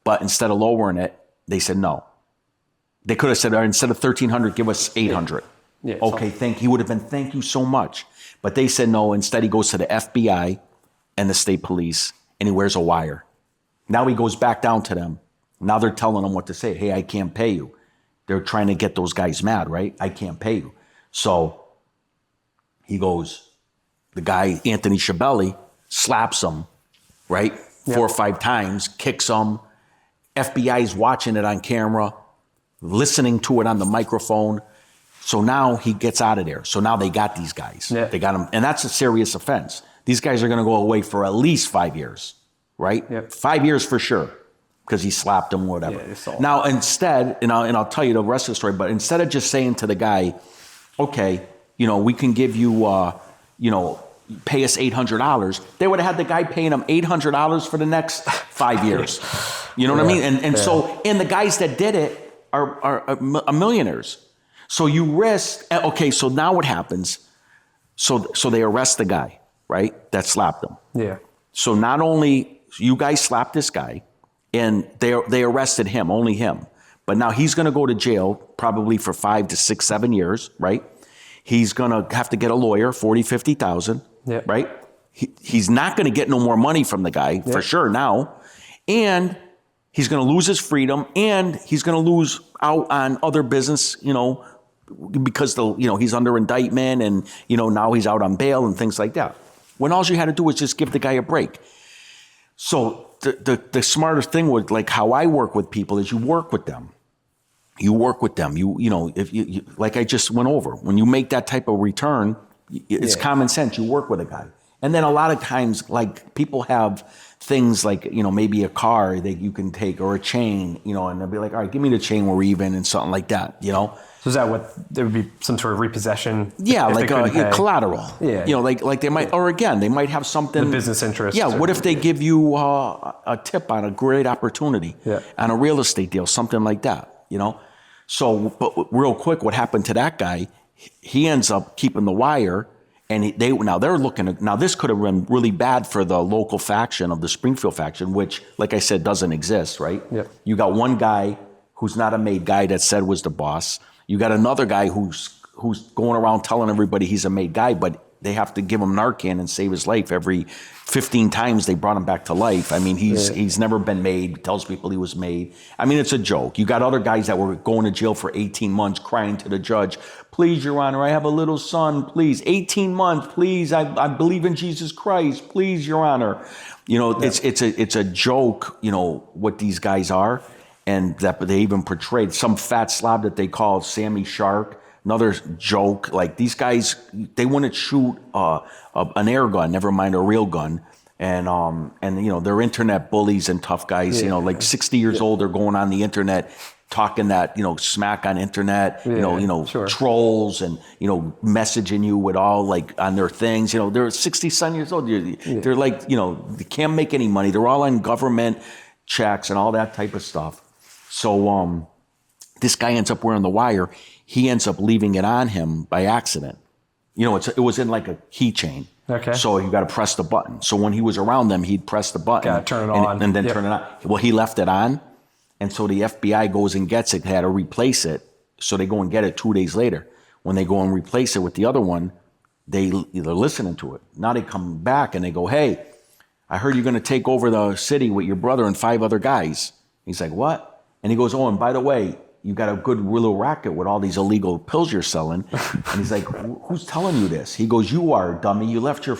But instead of lowering it, they said no. They could have said, instead of 1,300, give us 800. Yeah, okay, he would have been, thank you so much. But they said no. Instead, he goes to the FBI and the state police, and he wears a wire. Now he goes back down to them. Now they're telling him what to say. Hey, I can't pay you. They're trying to get those guys mad, right? I can't pay you. So he goes, the guy, Anthony Arillotta, slaps him, right? 4 or 5 times, kicks him. FBI's watching it on camera, listening to it on the microphone. So now he gets out of there. So now they got these guys. Yeah. They got him. And that's a serious offense. These guys are going to go away for at least 5 years, right? Yep. 5 years for sure, because he slapped him, whatever. Yeah, now, instead, and I'll tell you the rest of the story, but instead of just saying to the guy, okay, we can give you, pay us $800, they would have had the guy paying him $800 for the next 5 years. You know what I mean? And so the guys that did it are millionaires. So you risk, okay, so now what happens? So they arrest the guy, right, that slapped them. Yeah. So not only you guys slapped this guy, and they arrested him, only him, But now he's going to go to jail probably for 5 to 6, 7 years, right? He's going to have to get a lawyer, 40, 50,000, right? He's not going to get no more money from the guy for sure now. And he's going to lose his freedom, and he's going to lose out on other business, because he's under indictment, and now he's out on bail and things like that. When all you had to do was just give the guy a break. So the smartest thing would, like how I work with people, is you work with them. You work with them. If you like I just went over, when you make that type of return, it's common sense. You work with a guy. And then a lot of times, like, people have things like, maybe a car that you can take, or a chain, and they'll be like, all right, give me the chain, we're even, and something like that, So is that what, there would be some sort of repossession? Yeah, like collateral. Yeah. Like they might, or again, they might have something. The business interest. Yeah, what if they give you a tip on a great opportunity, on a real estate deal, something like that, So, but real quick, what happened to that guy, he ends up keeping the wire. And they're looking at, now this could have been really bad for the local faction of the Springfield faction, which, like I said, doesn't exist, right? Yep. You got one guy who's not a made guy that said was the boss. You got another guy who's going around telling everybody he's a made guy, but they have to give him Narcan and save his life every 15 times they brought him back to life. I mean, he's never been made, tells people he was made. I mean, it's a joke. You got other guys that were going to jail for 18 months crying to the judge, please, Your Honor, I have a little son, please, 18 months, please, I believe in Jesus Christ, please, Your Honor. It's a joke, what these guys are, and that they even portrayed some fat slob that they call Sammy Shark. Another joke, like these guys, they wouldn't shoot an air gun, never mind a real gun. And they're internet bullies and tough guys, 60 years old, they're going on the internet talking that, smack on internet, trolls and, messaging you with all like on their things, they're 60-some years old. They're like, they can't make any money. They're all on government checks and all that type of stuff. So this guy ends up wearing the wire. He ends up leaving it on him by accident. It was in like a keychain. Okay. So you got to press the button. So when he was around them, he'd press the button. Got to turn it on. And then turn it on. Well, he left it on. And so the FBI goes and gets it, had to replace it. So they go and get it 2 days later. When they go and replace it with the other one, they're listening to it. Now they come back and they go, hey, I heard you're going to take over the city with your brother and 5 other guys. He's like, what? And he goes, oh, and by the way, you got a good little racket with all these illegal pills you're selling. And he's like, who's telling you this? He goes, you are, dummy. You left the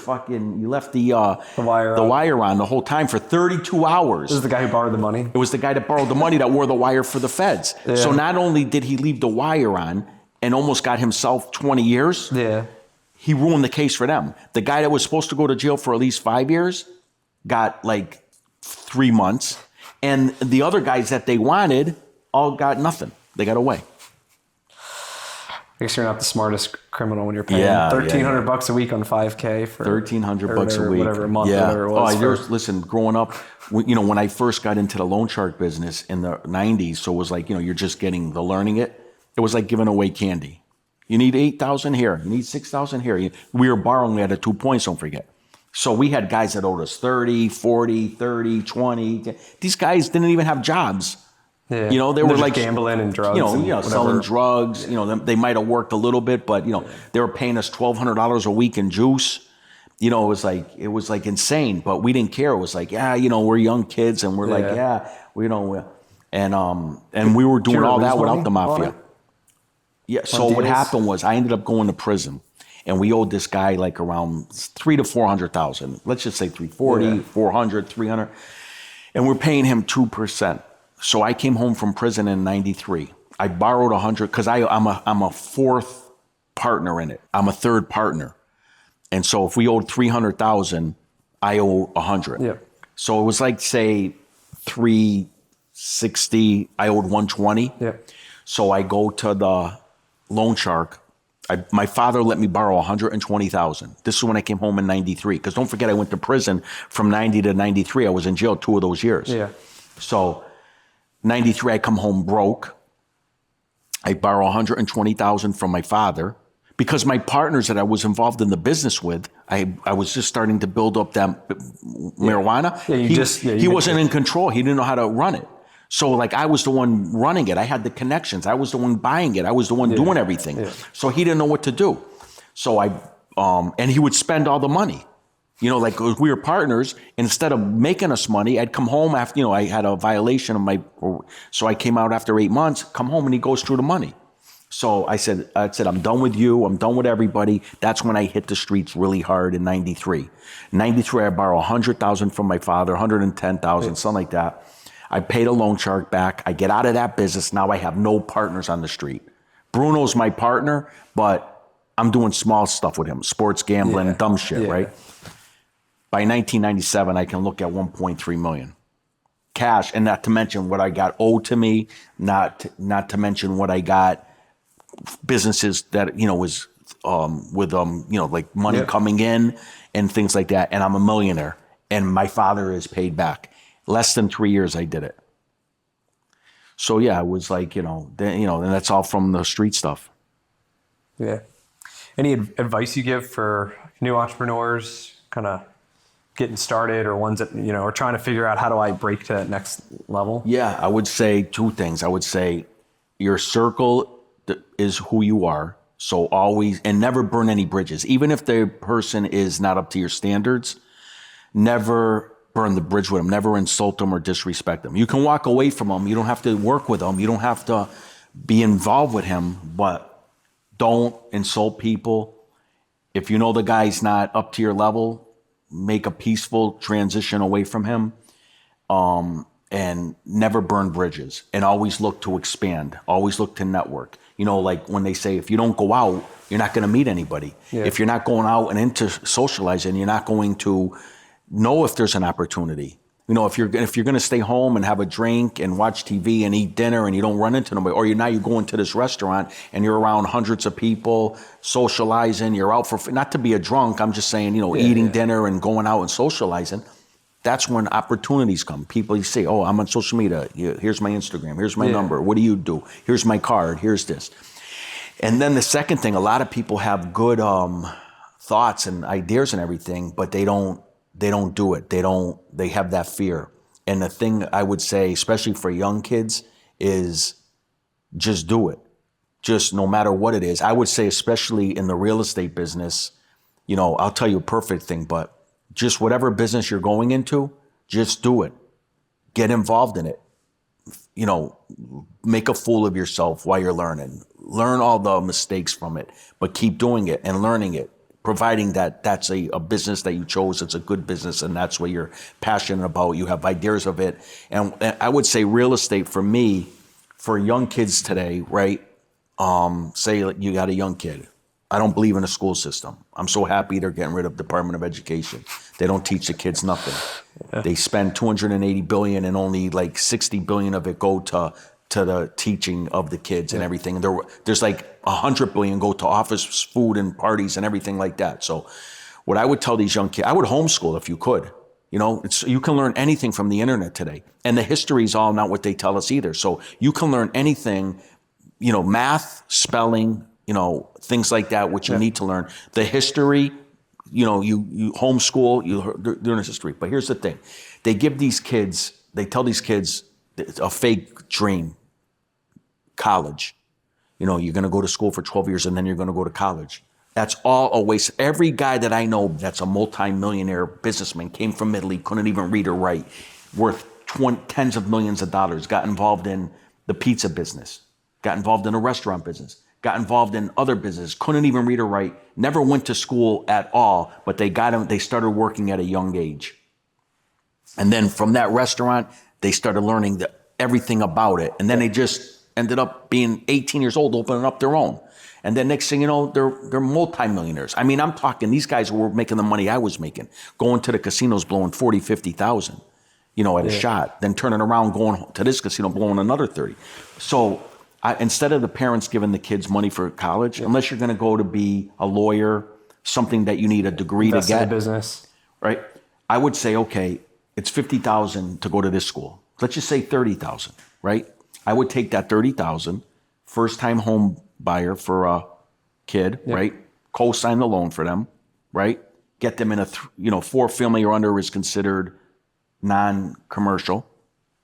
wire on the whole time for 32 hours. This is the guy who borrowed the money? It was the guy that borrowed the money that wore the wire for the feds. Yeah. So not only did he leave the wire on and almost got himself 20 years, he ruined the case for them. The guy that was supposed to go to jail for at least 5 years got like 3 months. And the other guys that they wanted all got nothing. They got away. I guess you're not the smartest criminal when you're paying $1,300 a week on 5K for $1,300 a week, whatever month, whatever it was. Listen, growing up, when I first got into the loan shark business in the 90s, so it was like, you're just getting the learning it. It was like giving away candy. You need 8,000 here. You need 6,000 here. We were borrowing. We had 2 points. Don't forget. So we had guys that owed us 30, 40, 30, 20. These guys didn't even have jobs. Yeah. They were like gambling and drugs. Selling drugs. They might have worked a little bit, but they were paying us $1,200 a week in juice. It was like insane, but we didn't care. It was like, we're young kids, and we're and we were doing all that without the mafia. Yeah. So what happened was I ended up going to prison, and we owed this guy like around $300,000 to $400,000. Let's just say 340, 400, 300, and we're paying him 2%. So I came home from prison in 93. I borrowed 100 because I'm a fourth partner in it. I'm a third partner. And so if we owed 300,000, I owe 100. Yeah. So it was like, say, 360, I owed 120. Yeah. So I go to the loan shark. My father let me borrow 120,000. This is when I came home in 93. Because don't forget, I went to prison from 90 to 93. I was in jail 2 of those years. Yeah. So 93, I come home broke. I borrow 120,000 from my father because my partners that I was involved in the business with, I was just starting to build up that marijuana. Yeah, he wasn't in control. He didn't know how to run it. So like I was the one running it. I had the connections. I was the one buying it. I was the one doing everything. Yeah. So he didn't know what to do. So and he would spend all the money. You know, like we were partners. Instead of making us money, I'd come home after, you know, I had a violation of so I came out after 8 months, come home and he goes through the money. So I said, I'm done with you. I'm done with everybody. That's when I hit the streets really hard in 93. 93, I borrowed 100,000 from my father, 110,000, something like that. I paid a loan shark back. I get out of that business. Now I have no partners on the street. Bruno's my partner, but I'm doing small stuff with him, sports gambling, dumb shit, right? By 1997, I can look at 1.3 million cash, and not to mention what I got owed to me, not to mention what I got businesses that, you know, was with you know, like money coming in and things like that. And I'm a millionaire, and my father is paid back. Less than 3 years, I did it. So yeah, it was like, and that's all from the street stuff. Yeah. Any advice you give for new entrepreneurs, kind of getting started, or ones that, you know, are trying to figure out how do I break to that next level? Yeah, I would say two things. I would say your circle is who you are. So always, and never burn any bridges. Even if the person is not up to your standards, never burn the bridge with them. Never insult them or disrespect them. You can walk away from them. You don't have to work with them. You don't have to be involved with him, but don't insult people. If you know the guy's not up to your level, make a peaceful transition away from him. And never burn bridges, and always look to expand. Always look to network. You know, like when they say, if you don't go out, you're not going to meet anybody. Yeah. If you're not going out and into socializing, you're not going to know if there's an opportunity. You know, if you're going to stay home and have a drink and watch TV and eat dinner and you don't run into nobody, or you go into this restaurant and you're around hundreds of people socializing, you're out for, not to be a drunk, I'm just saying, eating dinner and going out and socializing. That's when opportunities come. People, you say, oh, I'm on social media. Here's my Instagram. Here's my number. What do you do? Here's my card. Here's this. And then the second thing, a lot of people have good thoughts and ideas and everything, but they don't do it. They have that fear. And the thing I would say, especially for young kids, is just do it. Just no matter what it is. I would say, especially in the real estate business, I'll tell you a perfect thing, but just whatever business you're going into, just do it. Get involved in it. Make a fool of yourself while you're learning. Learn all the mistakes from it, but keep doing it and learning it, providing that that's a business that you chose. It's a good business, and that's what you're passionate about. You have ideas of it. And I would say real estate for me, for young kids today, right? Say you got a young kid. I don't believe in a school system. I'm so happy they're getting rid of Department of Education. They don't teach the kids nothing. Yeah. They spend $280 billion and only like $60 billion of it go to the teaching of the kids and everything. And there's like $100 billion go to office, food, and parties and everything like that. So what I would tell these young kids, I would homeschool if you could. You can learn anything from the internet today. And the history is all not what they tell us either. So you can learn anything, math, spelling, things like that, which you need to learn. The history, you homeschool, you learn this history. But here's the thing. They tell these kids it's a fake dream. College. You're going to go to school for 12 years and then you're going to go to college. That's all a waste. Every guy that I know that's a multi-millionaire businessman came from Italy, couldn't even read or write, worth tens of millions of dollars, got involved in the pizza business, got involved in a restaurant business, got involved in other business, couldn't even read or write, never went to school at all, but they started working at a young age. And then from that restaurant, they started learning everything about it. And then they just ended up being 18 years old, opening up their own. And then next thing you know, they're multimillionaires. I mean, I'm talking, these guys were making the money I was making, going to the casinos, blowing 40, 50,000, at a shot, then turning around, going to this casino, blowing another 30. So instead of the parents giving the kids money for college, unless you're going to go to be a lawyer, something that you need a degree to get. In a business. Right? I would say, okay, it's 50,000 to go to this school. Let's just say 30,000, right? I would take that 30,000, first-time home buyer for a kid, right? Co-sign the loan for them, right? Get them in a, 4-family or under is considered non-commercial,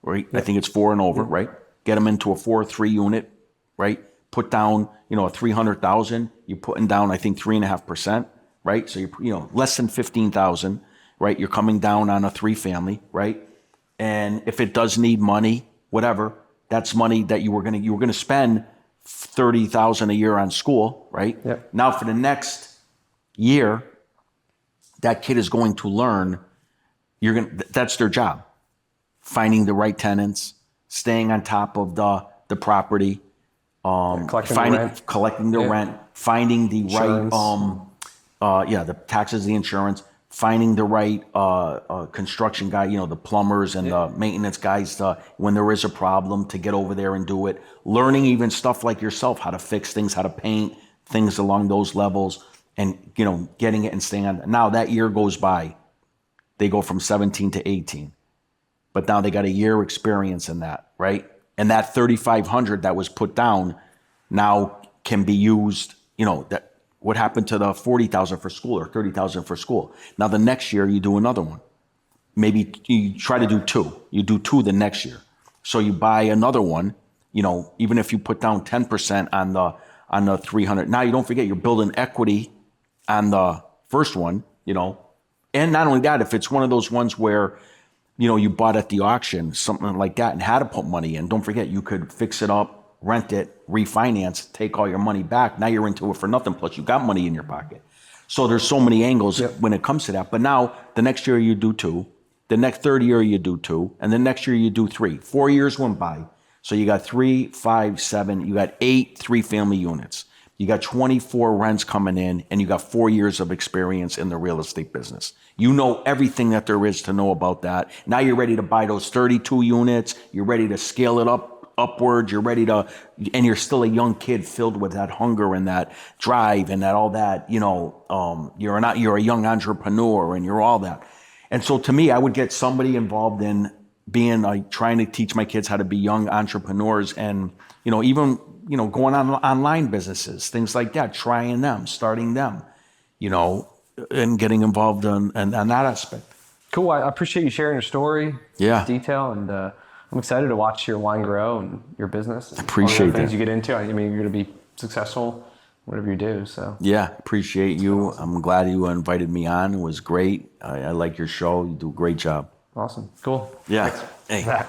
right? I think it's 4 and over, right? Get them into a 4-3 unit, right? Put down, a 300,000. You're putting down, I think, 3.5%, right? So you're, less than 15,000, right? You're coming down on a 3-family, right? And if it does need money, whatever, that's money that you were gonna spend 30,000 a year on school, right? Yep. Now for the next year, that kid is going to learn. That's their job, finding the right tenants, staying on top of the property, collecting the rent, finding the Insurance. right, the taxes, the insurance, finding the right construction guy, the plumbers and the maintenance guys, when there is a problem, to get over there and do it. Learning even stuff like yourself, how to fix things, how to paint, things along those levels, and getting it and staying on. Now that year goes by, they go from 17 to 18, but now they got a year experience in that, right? And that 3,500 that was put down now can be used. That what happened to the 40,000 for school or 30,000 for school. Now the next year you do another one. Maybe you try to do 2. You do 2 the next year. So you buy another one. Even if you put down 10% on the 300. Now you don't forget you're building equity on the first one. And not only that, if it's one of those ones where you bought at the auction, something like that, and had to put money in, don't forget you could fix it up, rent it, refinance, take all your money back. Now you're into it for nothing. Plus you got money in your pocket. So there's so many angles when it comes to that. But now the next year you do 2, the next third year you do 2, and the next year you do 3. 4 years went by. So you got 3, 5, 7, you got 8 3-family units. You got 24 rents coming in, and you got 4 years of experience in the real estate business. You know everything that there is to know about that. Now you're ready to buy those 32 units. You're ready to scale it upwards. You're ready to, and you're still a young kid filled with that hunger and that drive and that all that. You're a young entrepreneur, and you're all that. And so to me, I would get somebody involved in being trying to teach my kids how to be young entrepreneurs, and even going on online businesses, things like that, trying them, starting them, and getting involved in that aspect. Cool. I appreciate you sharing your story, detail, and I'm excited to watch your wine grow and your business. And appreciate all the things that. you get into. I mean, you're going to be successful, whatever you do. So yeah, appreciate you. Awesome. I'm glad you invited me on. It was great. I like your show. You do a great job. Awesome. Cool. Yeah. Thanks. Hey.